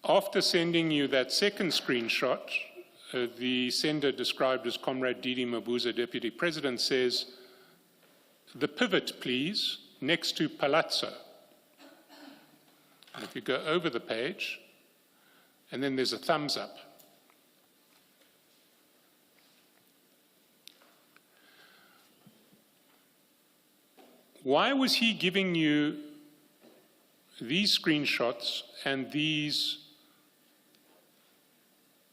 after sending you that second screenshot, the sender described as Comrade Didi Mabuza, Deputy President, says, "The pivot, please, next to Palazzo." And if you go over the page, and then there's a thumbs up. Why was he giving you these screenshots and these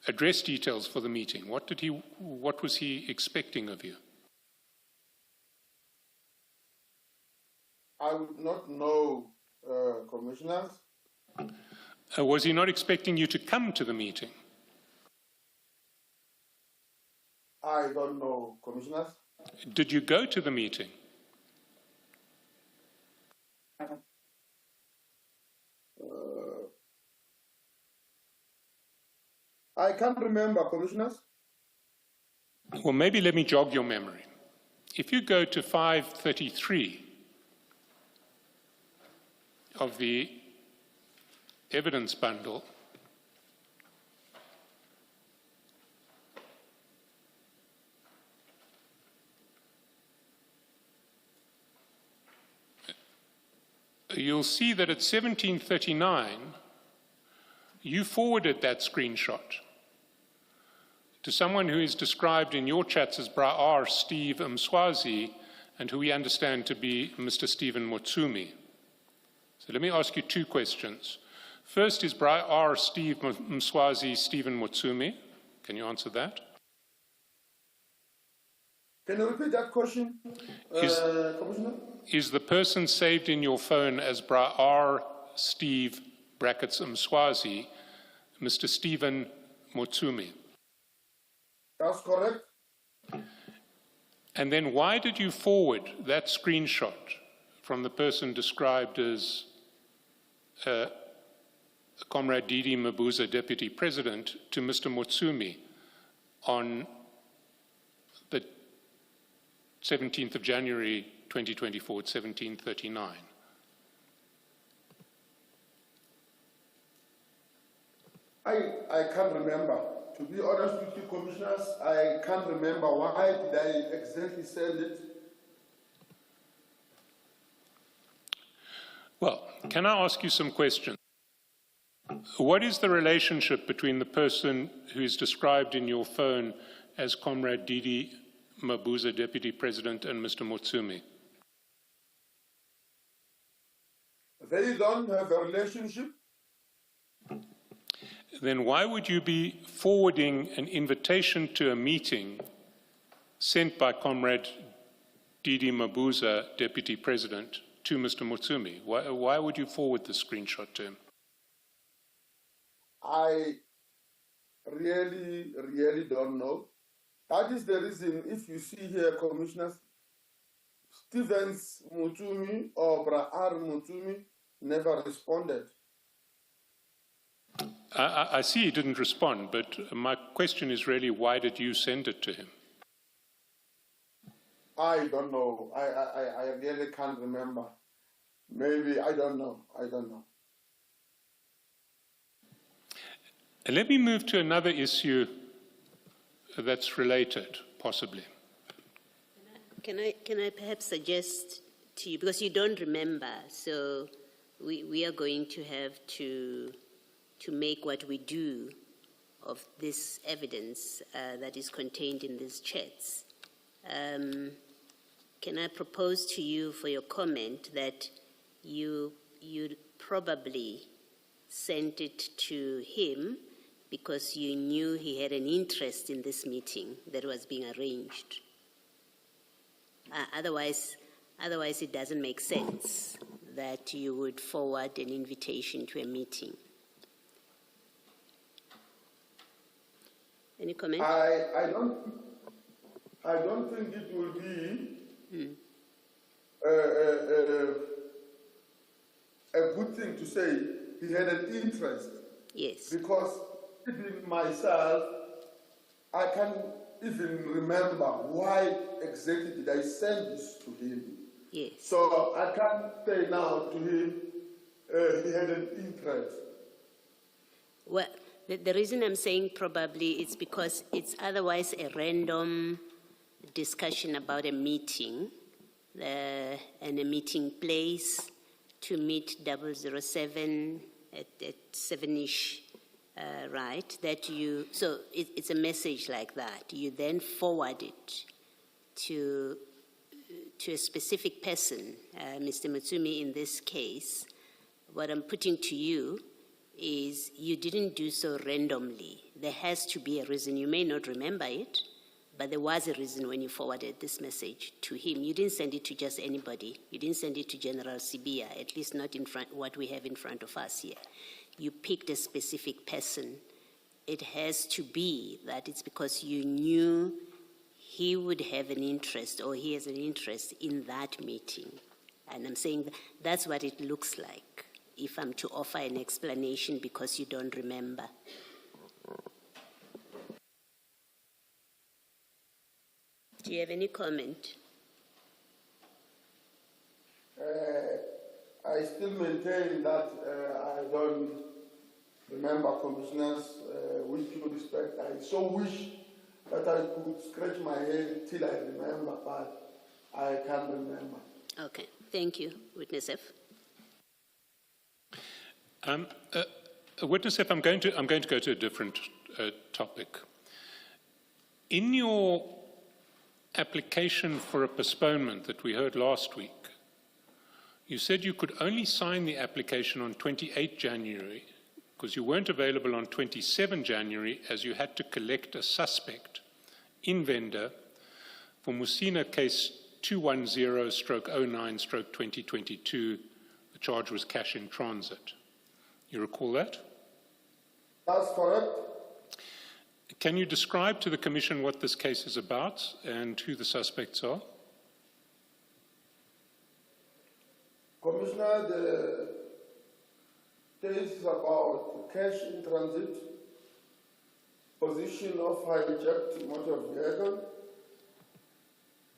address details for the meeting? What was he expecting of you? I would not know, Commissioners. Was he not expecting you to come to the meeting? I don't know, Commissioners. Did you go to the meeting? I can't remember, Commissioners. Well, maybe let me jog your memory. If you go to 533 of the evidence bundle, you'll see that at 1739, you forwarded that screenshot to someone who is described in your chats as Bra Steve Mswazi, and who we understand to be Mr. Stephen Motsumi. So let me ask you 2 questions. First, is Bra Steve Mswazi Stephen Motsumi? Can you answer that? Can you repeat that question, Commissioner? Is the person saved in your phone as Bra Steve brackets Mswazi, Mr. Stephen Motsumi? That's correct. And then why did you forward that screenshot from the person described as Comrade Didi Mabuza, Deputy President, to Mr. Motsumi on the 17th of January 2024 at 1739? I can't remember. To be honest with you, Commissioners, I can't remember. Why did I exactly send it? Well, can I ask you some questions? What is the relationship between the person who is described in your phone as Comrade Didi Mabuza, Deputy President, and Mr. Motsumi? They don't have a relationship. then why would you be forwarding an invitation to a meeting sent by Comrade Didi Mabuza, Deputy President, to Mr. Mutsumi? Why would you forward the screenshot to him? I really don't know. That is the reason, if you see here, Commissioners, Stevens Mutsumi or Bra'ar Mutsumi never responded. I see he didn't respond, but my question is really, why did you send it to him? I don't know. I really can't remember. Maybe, I don't know. And let me move to another issue that's related, possibly. Can I perhaps suggest to you, because you don't remember, so we are going to have to make what we do of this evidence that is contained in these chats. Can I propose to you for your comment that you probably sent it to him because you knew he had an interest in this meeting that was being arranged? Otherwise it doesn't make sense that you would forward an invitation to a meeting. Any comment? I don't think it will be a good thing to say he had an interest. Yes. Because even myself, I can't even remember why exactly did I send this to him. Yes. So I can't say now to him he had an interest. Well, the reason I'm saying probably is because it's otherwise a random discussion about a meeting and a meeting place to meet 007 at 7-ish, right? So it's a message like that. You then forward it to a specific person, Mr. Mutsumi in this case. What I'm putting to you is you didn't do so randomly. There has to be a reason. You may not remember it, but there was a reason when you forwarded this message to him. You didn't send it to just anybody. You didn't send it to General Sibia, at least not in front what we have in front of us here. You picked a specific person. It has to be that it's because you knew he would have an interest or he has an interest in that meeting. And I'm saying that's what it looks like, if I'm to offer an explanation because you don't remember. Do you have any comment? I still maintain that I don't remember, Commissioners, with due respect. I so wish that I could scratch my head till I remember, but I can't remember. Okay, thank you. Witness F. Witness F, I'm going to go to a different topic. In your application for a postponement that we heard last week, you said you could only sign the application on 28 January because you weren't available on 27 January as you had to collect a suspect in Venda for Musina case 210/09/2022. The charge was cash in transit. You recall that? That's correct. Can you describe to the Commission what this case is about and who the suspects are? Commissioner, the case is about cash in transit, position of hijacked motor vehicle,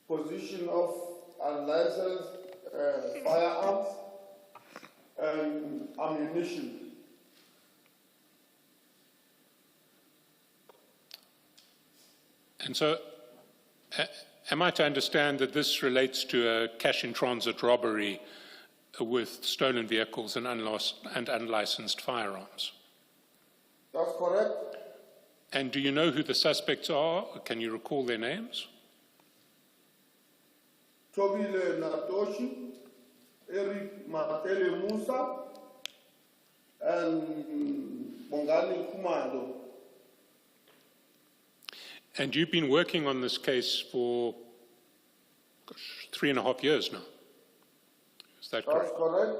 position of unlicensed firearms, and ammunition. And so, am I to understand that this relates to a cash-in-transit robbery with stolen vehicles and unlicensed firearms? That's correct. And do you know who the suspects are? Can you recall their names? Tobile Natoshi, Eric Matele Musa, and Bongani Kumalo. And you've been working on this case for 3.5 years now. Is that correct? That's correct.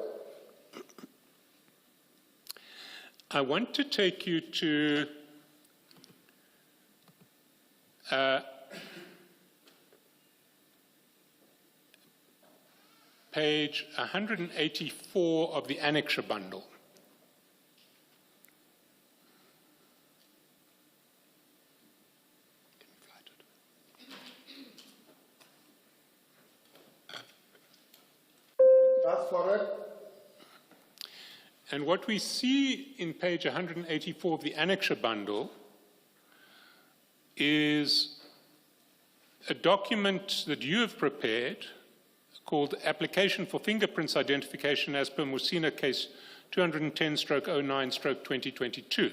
I want to take you to page 184 of the annexure bundle. That's correct. And what we see in page 184 of the annexure bundle is a document that you have prepared called Application for Fingerprints Identification as per Musina case 210/09/2022.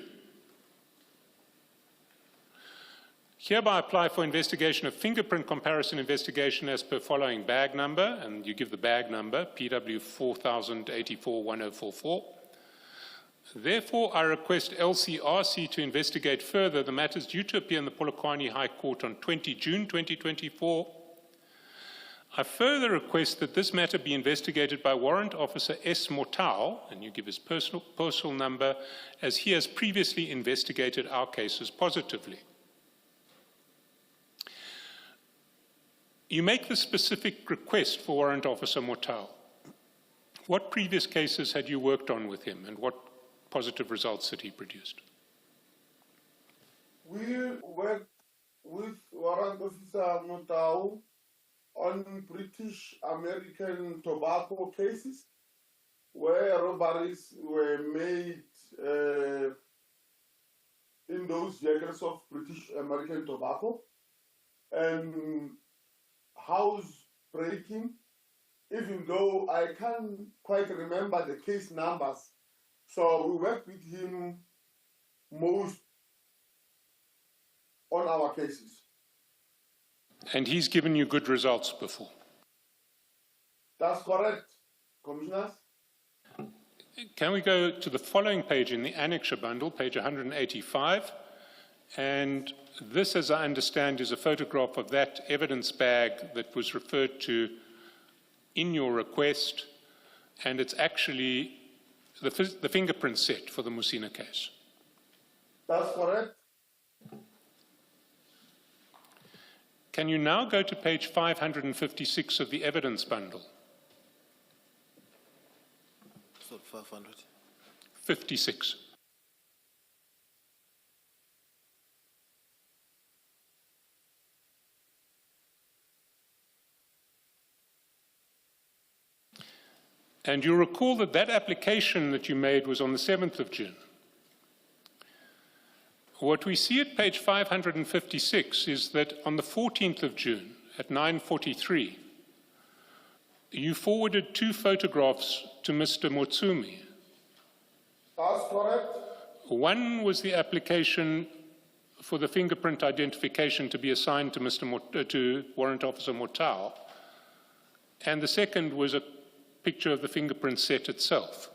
Hereby apply for investigation of fingerprint comparison investigation as per following bag number, and you give the bag number, PW 4084-1044. Therefore, I request LCRC to investigate further the matters due to appear in the Polokwane High Court on 20 June 2024. I further request that this matter be investigated by Warrant Officer S. Motau, and you give his postal number, as he has previously investigated our cases positively. You make the specific request for Warrant Officer Motau. What previous cases had you worked on with him, and what positive results had he produced? We worked with Warrant Officer Motau on British American tobacco cases where robberies were made in those years of British American tobacco, and house breaking, even though I can't quite remember the case numbers. So we worked with him most on our cases. And he's given you good results before? That's correct, Commissioners. Can we go to the following page in the annexure bundle, page 185? And this, as I understand, is a photograph of that evidence bag that was referred to in your request, and it's actually the fingerprint set for the Musina case. That's correct. Can you now go to page 556 of the evidence bundle? So 500. 56. And you recall that that application that you made was on the 7th of June. What we see at page 556 is that on the 14th of June at 9:43, you forwarded 2 photographs to Mr. Motsumi. That's correct. One was the application for the fingerprint identification to be assigned to to Warrant Officer Motau, and the second was a picture of the fingerprint set itself.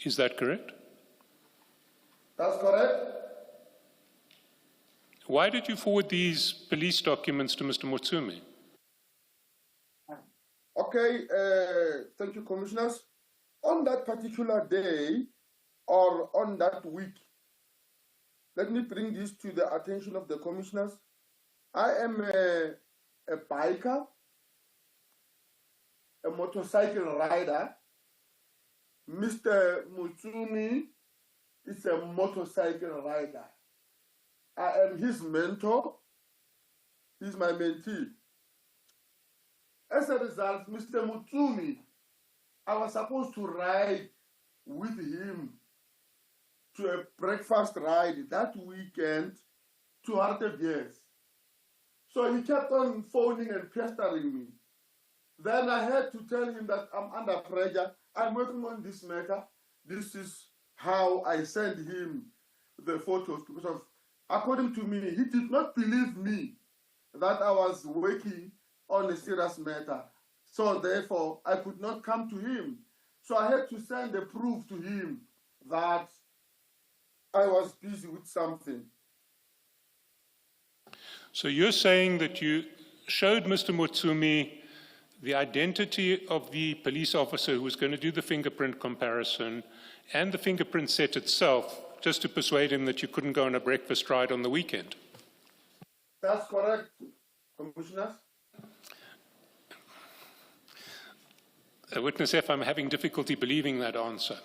Is that correct? That's correct. Why did you forward these police documents to Mr. Motsumi? Okay, thank you, Commissioners. On that particular day, or on that week, let me bring this to the attention of the Commissioners. I am a biker, a motorcycle rider. Mr. Motsumi is a motorcycle rider. I am his mentor. He's my mentee. As a result, Mr. Motsumi, I was supposed to ride with him to a breakfast ride that weekend to Hartebeers. So he kept on phoning and pestering me. Then I had to tell him that I'm under pressure. I'm working on this matter. This is how I sent him the photos, because according to me, he did not believe me that I was working on a serious matter. So therefore, I could not come to him So I had to send a proof to him that I was busy with something. So you're saying that you showed Mr. Mutsumi the identity of the police officer who was going to do the fingerprint comparison and the fingerprint set itself just to persuade him that you couldn't go on a breakfast ride on the weekend? That's correct, Commissioners. Witness F, I'm having difficulty believing that answer.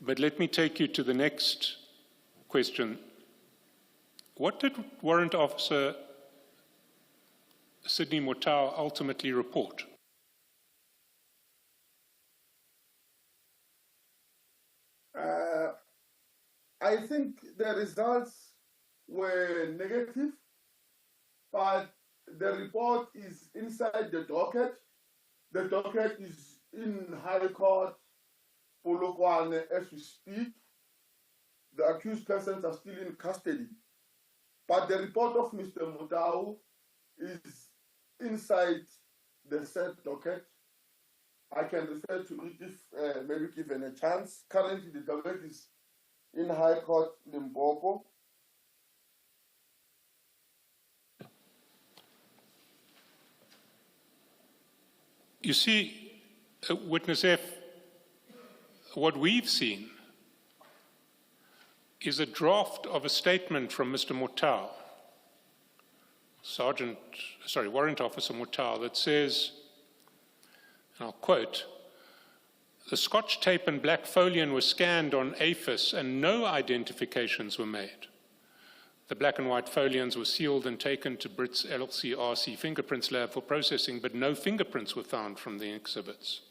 But let me take you to the next question. What did Warrant Officer Sydney Motau ultimately report? I think the results were negative, but the report is inside the docket. The docket is in High Court, Polokwane, as we speak. The accused persons are still in custody. But the report of Mr. Motau is inside the said docket. I can refer to it if maybe given a chance. Currently, the docket is in High Court, Limpopo. You see, Witness F, what we've seen is a draft of a statement from Mr. Motau, Warrant Officer Motau, that says, and I'll quote, "The Scotch tape and black folion were scanned on AFIS and no identifications were made. The black and white folions were sealed and taken to Brits LCRC fingerprints lab for processing, but no fingerprints were found from the exhibits.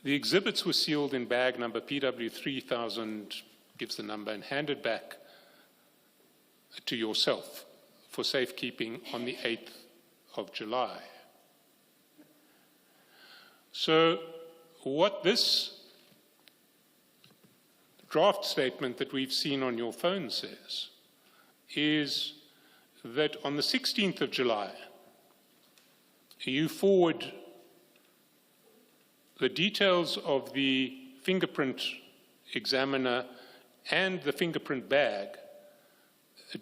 The exhibits were sealed in bag number PW3000, gives the number, and handed back to yourself for safekeeping on the 8th of July. So what this draft statement that we've seen on your phone says is that on the 16th of July, you forward the details of the fingerprint examiner and the fingerprint bag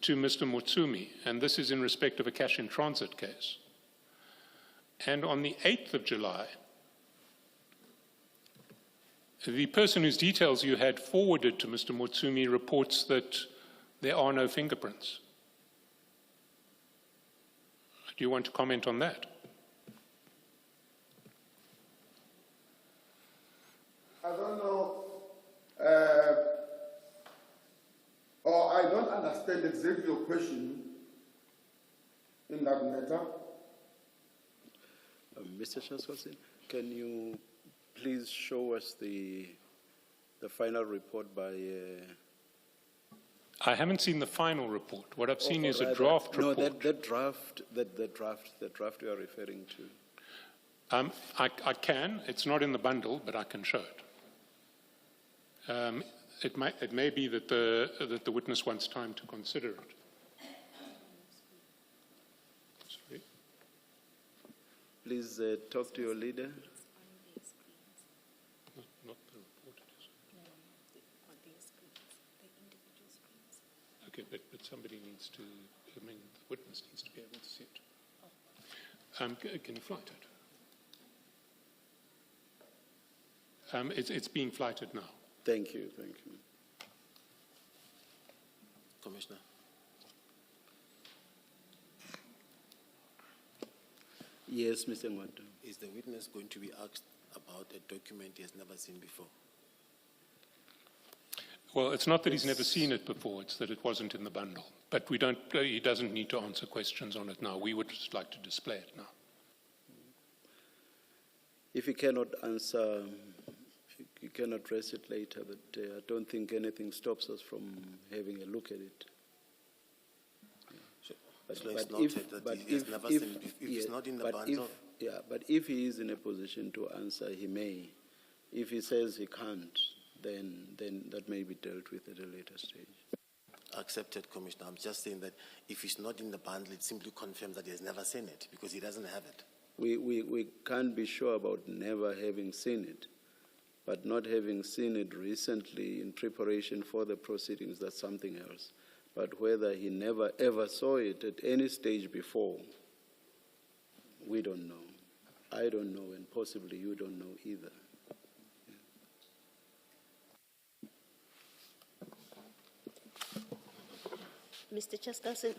to Mr. Mutsumi, and this is in respect of a cash-in-transit case. And on the 8th of July, the person whose details you had forwarded to Mr. Mutsumi reports that there are no fingerprints. Do you want to comment on that? I don't know, or I don't understand exactly your question in that matter. Mr. Chancellor, can you please show us the final report by... I haven't seen the final report. What I've seen is a draft report. No, that draft you are referring to. I can. It's not in the bundle, but I can show it. It may be that the witness wants time to consider it. Sorry. Please talk to your leader. Not the report, it is. Okay, but somebody needs to, the witness needs to be able to see it. Can you flight it? It's being flighted now. Thank you. Commissioner. Yes, Mr. Ngwanda. Is the witness going to be asked about a document he has never seen before? Well, it's not that he's never seen it before, it's that it wasn't in the bundle. But he doesn't need to answer questions on it now. We would just like to display it now. If you cannot answer, you can address it later, but I don't think anything stops us from having a look at it. But if he is in a position to answer, he may. If he says he can't, then that may be dealt with at a later stage. Accepted, Commissioner. I'm just saying that if it's not in the bundle, it simply confirms that he has never seen it because he doesn't have it. We can't be sure about never having seen it, but not having seen it recently in preparation for the proceedings, that's something else. But whether he never ever saw it at any stage before, we don't know. I don't know, and possibly you don't know either. Mr. Chaskasen,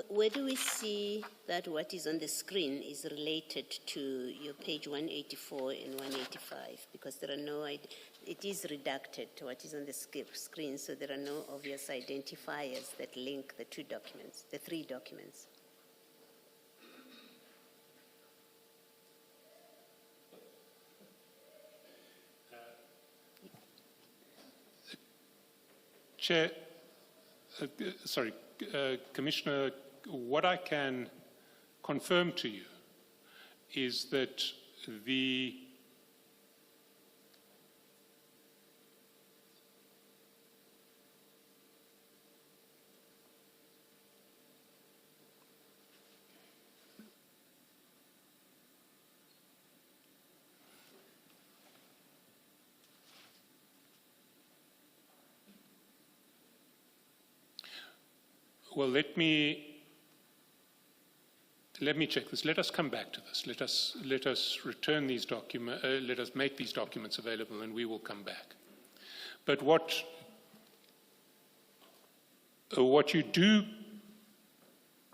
where do we see that what is on the screen is related to your page 184 and 185? Because there are no, it is redacted to what is on the screen, so there are no obvious identifiers that link the two documents, the three documents. Chair, Commissioner, what I can confirm to you is that the well, let me check this. Let us come back to this. Let us return these documents. Let us make these documents available, and we will come back. But what you do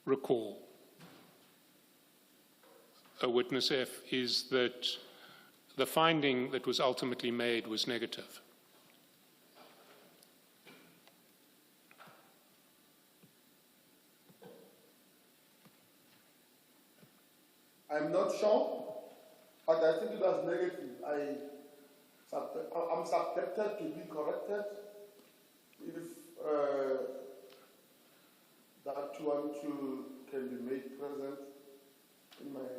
recall, Witness F, is that the finding that was ultimately made was negative. I'm not sure, but I think it was negative. I'm subjected to be corrected if that one too can be made present in my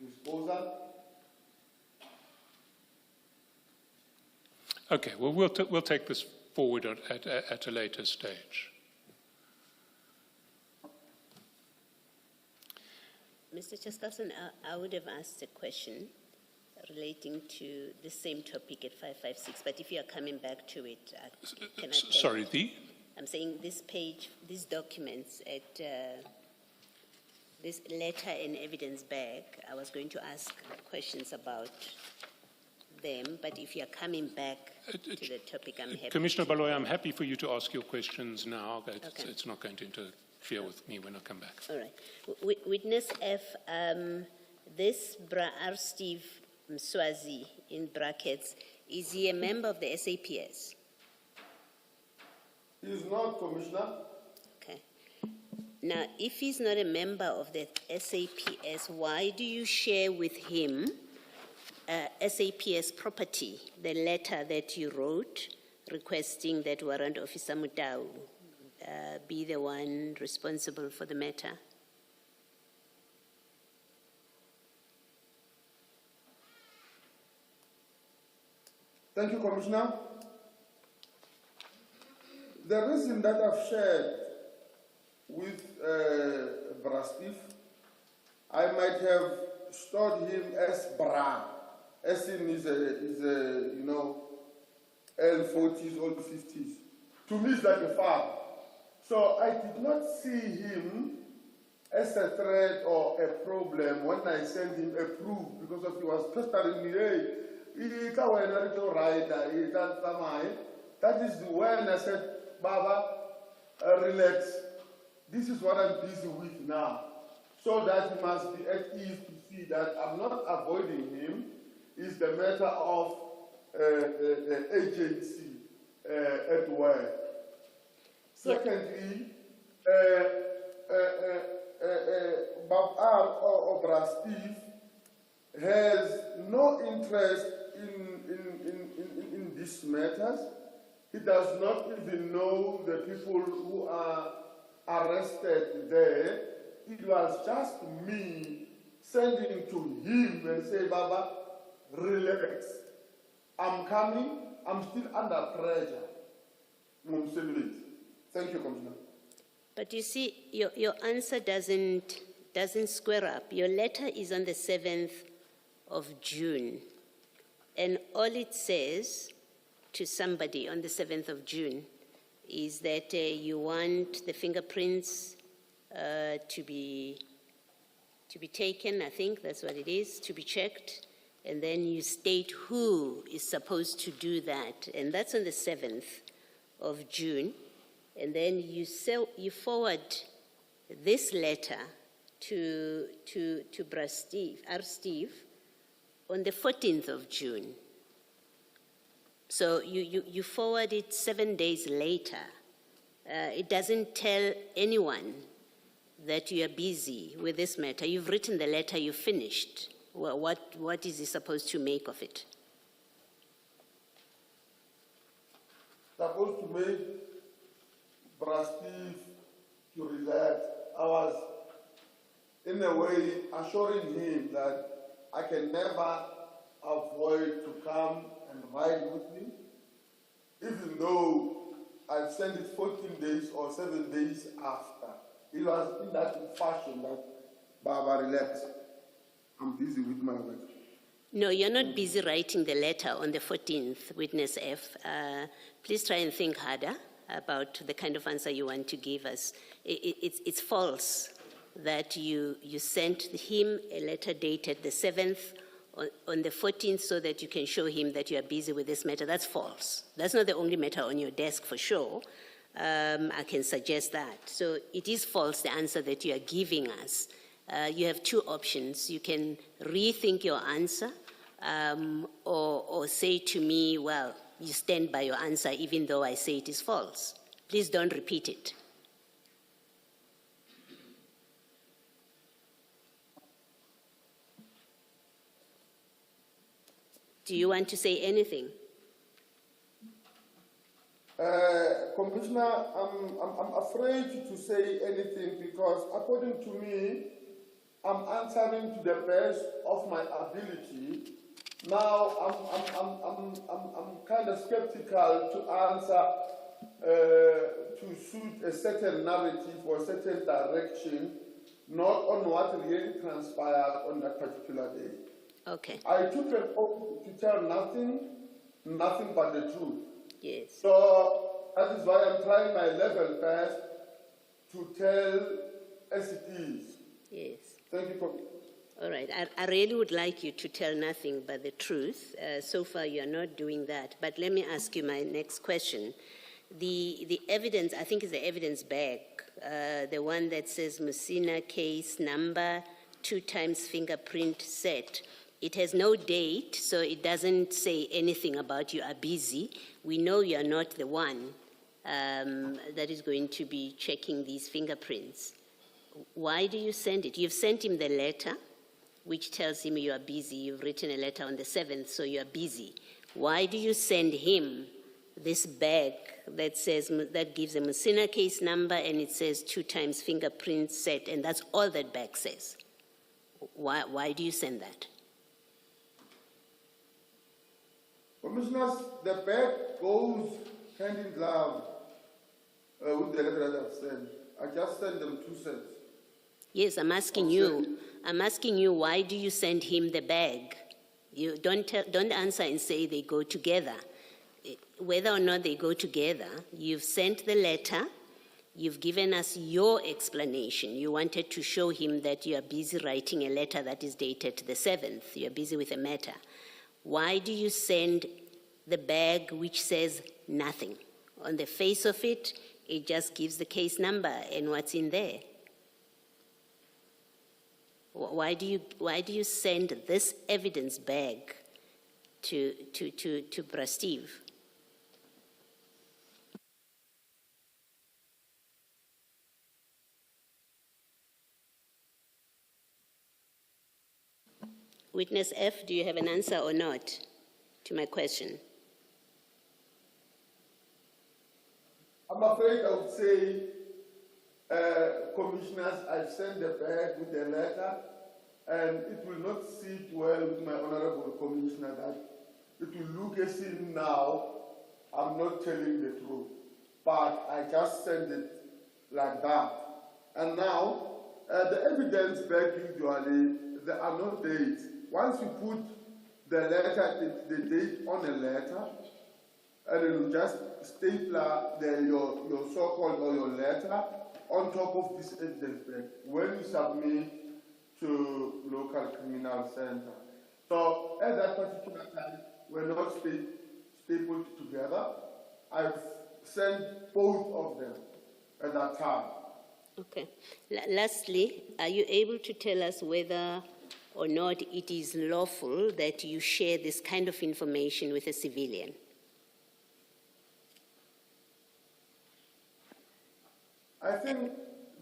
disposal. Okay, well, we'll take this forward at a later stage. Mr. Chaskasen, I would have asked a question relating to the same topic at 556, but if you are coming back to it, can I take? Sorry, I'm saying this page, these documents at this letter and evidence bag, I was going to ask questions about them, but if you are coming back to the topic, I'm happy. Commissioner Baloyi, I'm happy for you to ask your questions now. It's not going to interfere with me when I come back. All right. Witness F, this R. Steve Mswazi, in brackets, is he a member of the SAPS? He is not, Commissioner. Okay. Now, if he's not a member of the SAPS, why do you share with him SAPS property, the letter that you wrote requesting that Warrant Officer Mutau be the one responsible for the matter? Thank you, Commissioner. The reason that I've shared with Brastif, I might have stored him as Bra, as in is a you know, early 40s, early 50s. To me, it's like a father. So I did not see him as a threat or a problem when I sent him a proof, because of he was pestering me. Hey, that is when I said, Baba, relax. This is what I'm busy with now. So that he must be at ease to see that I'm not avoiding him. It's the matter of agency at work. Secondly, Bob R. or Brastif has no interest in these matters. He does not even know the people who are arrested there. It was just me sending to him and say, Baba, relax. I'm coming. I'm still under pressure. Thank you, Commissioner. But you see, your answer doesn't doesn't square up. Your letter is on the 7th of June, and all it says to somebody on the 7th of June is that you want the fingerprints to be taken, I think that's what it is, to be checked, and then you state who is supposed to do that, and that's on the 7th of June, and then you forward this letter to Steve, on the 14th of June. So you forward it 7 days later. It doesn't tell anyone that you are busy with this matter. You've written the letter, you've finished. Well, what is he supposed to make of it? Supposed to make Steve to relax. I was, in a way, assuring him that I can never avoid to come and ride with me, even though I sent it 14 days or 7 days after. It was in that fashion that, Baba, relax. I'm busy with my work. No, you're not busy writing the letter on the 14th, Witness F. Please try and think harder about the kind of answer you want to give us. It's false that you sent him a letter dated the 7th on the 14th so that you can show him that you are busy with this matter. That's false. That's not the only matter on your desk for sure. I can suggest that. So it is false, the answer that you are giving us. You have two options. You can rethink your answer or say to me, well, you stand by your answer even though I say it is false. Please don't repeat it. Do you want to say anything? Commissioner, I'm afraid to say anything because according to me, I'm answering to the best of my ability. Now, I'm kind of skeptical to answer to suit a certain narrative or a certain direction, not on what really transpired on that particular day. Okay. I took an oath to tell nothing but the truth. Yes. So that is why I'm trying my level best to tell as it is. Yes. Thank you for. All right. I really would like you to tell nothing but the truth. So far, you are not doing that. But let me ask you my next question. The evidence, I think, is the evidence bag, the one that says Musina case number 2 times fingerprint set. It has no date, so it doesn't say anything about you are busy. We know you are not the one that is going to be checking these fingerprints. Why do you send it? You've sent him the letter, which tells him you are busy. You've written a letter on the 7th, so you are busy. Why do you send him this bag that says, that gives a Musina case number and it says 2 times fingerprint set, and that's all that bag says? Why do you send that? Commissioners, the bag goes hand in glove with the letter that I've sent. I just sent them 2 sets. Yes, I'm asking you, why do you send him the bag? You don't answer and say they go together. Whether or not they go together, you've sent the letter, you've given us your explanation. You wanted to show him that you are busy writing a letter that is dated the 7th. You're busy with a matter. Why do you send the bag which says nothing? On the face of it, it just gives the case number and what's in there. Why do you send this evidence bag to Steve? Witness F, do you have an answer or not to my question? I'm afraid I would say, Commissioners, I've sent the bag with the letter, and it will not sit well with my Honorable Commissioner that it will look as if now I'm not telling the truth. But I just sent it like that. And now, the evidence back usually, there are no dates. Once you put the letter, the date on a letter, and you just stapler your so-called or your letter on top of this evidence back when you submit to local criminal center. So at that particular time, we're not stapled together. I've sent both of them at that time. Okay. Lastly, are you able to tell us whether or not it is lawful that you share this kind of information with a civilian? I think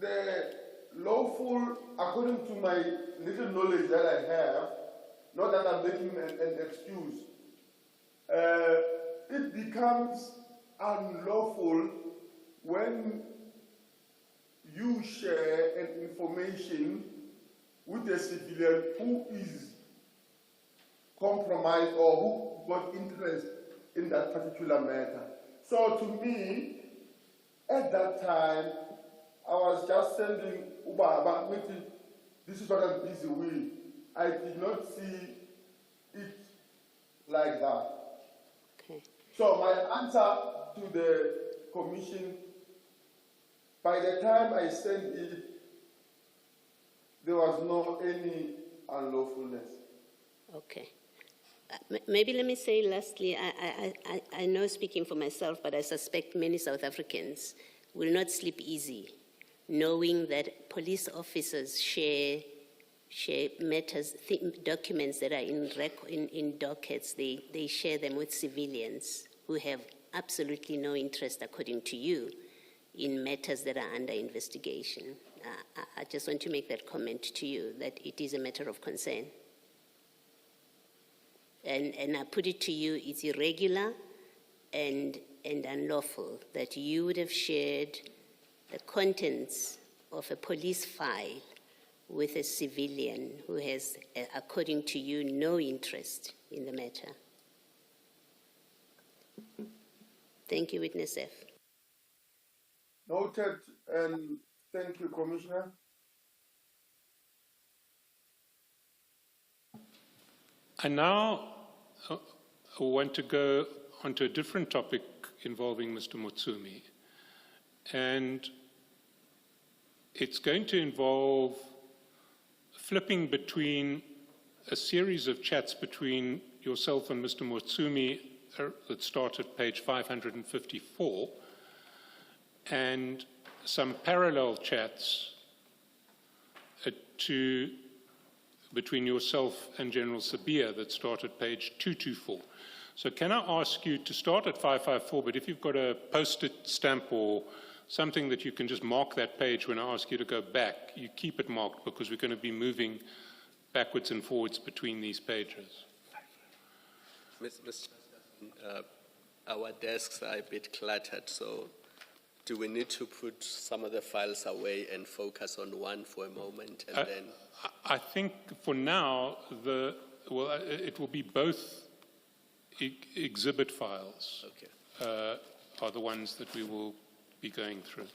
the lawful, according to my little knowledge that I have, not that I'm making an excuse, it becomes unlawful when you share an information with a civilian who is compromised or who got interest in that particular matter. So to me, at that time, I was just sending Ubaba, this is what I'm busy with. I did not see it like that. Okay. So my answer to the commission, by the time I sent it, there was no any unlawfulness. Okay. Maybe let me say lastly, I know speaking for myself, but I suspect many South Africans will not sleep easy, knowing that police officers share matters, documents that are in dockets. They share them with civilians who have absolutely no interest, according to you, in matters that are under investigation. I just want to make that comment to you, that it is a matter of concern. And I put it to you, it's irregular and unlawful that you would have shared the contents of a police file with a civilian who has, according to you, no interest in the matter. Thank you, Witness F. Noted, and thank you, Commissioner. I now want to go onto a different topic involving Mr. Motsumi, and it's going to involve flipping between a series of chats between yourself and Mr. Motsumi that start at page 554, and some parallel chats between yourself and General Sabia that start at page 224. So can I ask you to start at 554, but if you've got a post-it stamp or something that you can just mark that page when I ask you to go back, you keep it marked, because we're going to be moving backwards and forwards between these pages. Our desks are a bit cluttered, so do we need to put some of the files away and focus on one for a moment, and then? I think for now, it will be both exhibit files. Okay. Are the ones that we will be going through.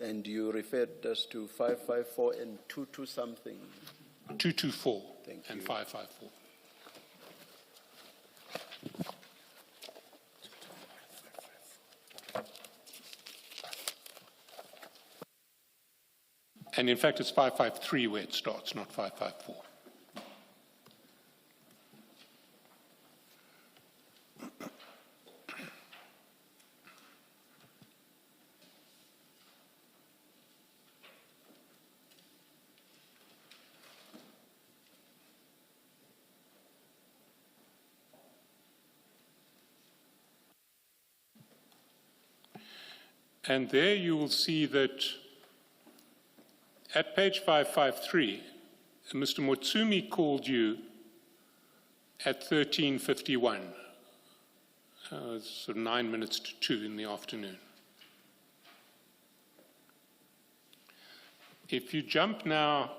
And you referred us to 554 and 22 something? 224 Thank and you. 554. And in fact, it's 553 where it starts, not 554. And there you will see that at page 553, Mr. Motsumi called you at 13:51, sort of 9 minutes to 2 in the afternoon. If you jump now,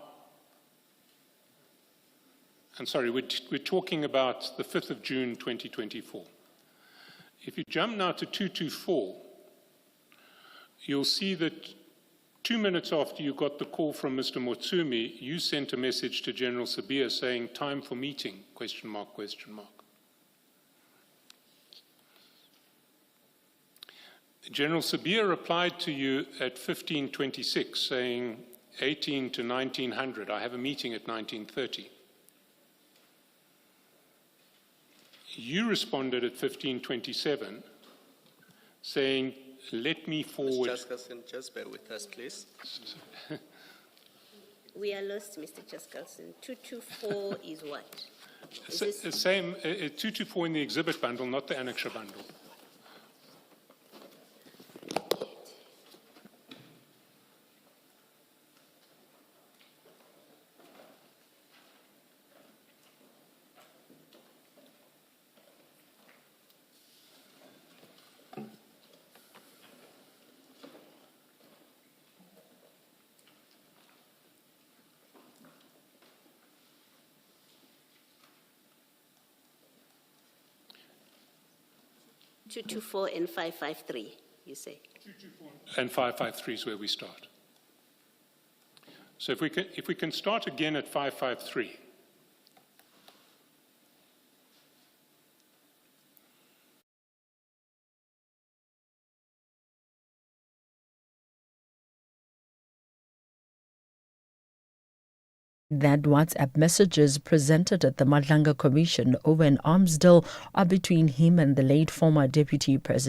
I'm sorry, we're talking about the 5th of June 2024. If you jump now to 224, you'll see that 2 minutes after you got the call from Mr. Motsumi, you sent a message to General Sabia saying, time for meeting, question mark, question mark. General Sabia replied to you at 15:26 saying 18 to 1900. I have a meeting at 19:30. You responded at 15:27 saying, let me forward. Mr. Chaskalson, just bear with us, please. We are lost, Mr. Chaskalson. 224 is what? Same, 224 in the exhibit bundle, not the annexure bundle. .224 and 553, you say? 224 and 553 is where we start. So if we can start again at 553. That WhatsApp messages presented at the Madlanga Commission over an arms deal are between him and the late former Deputy President.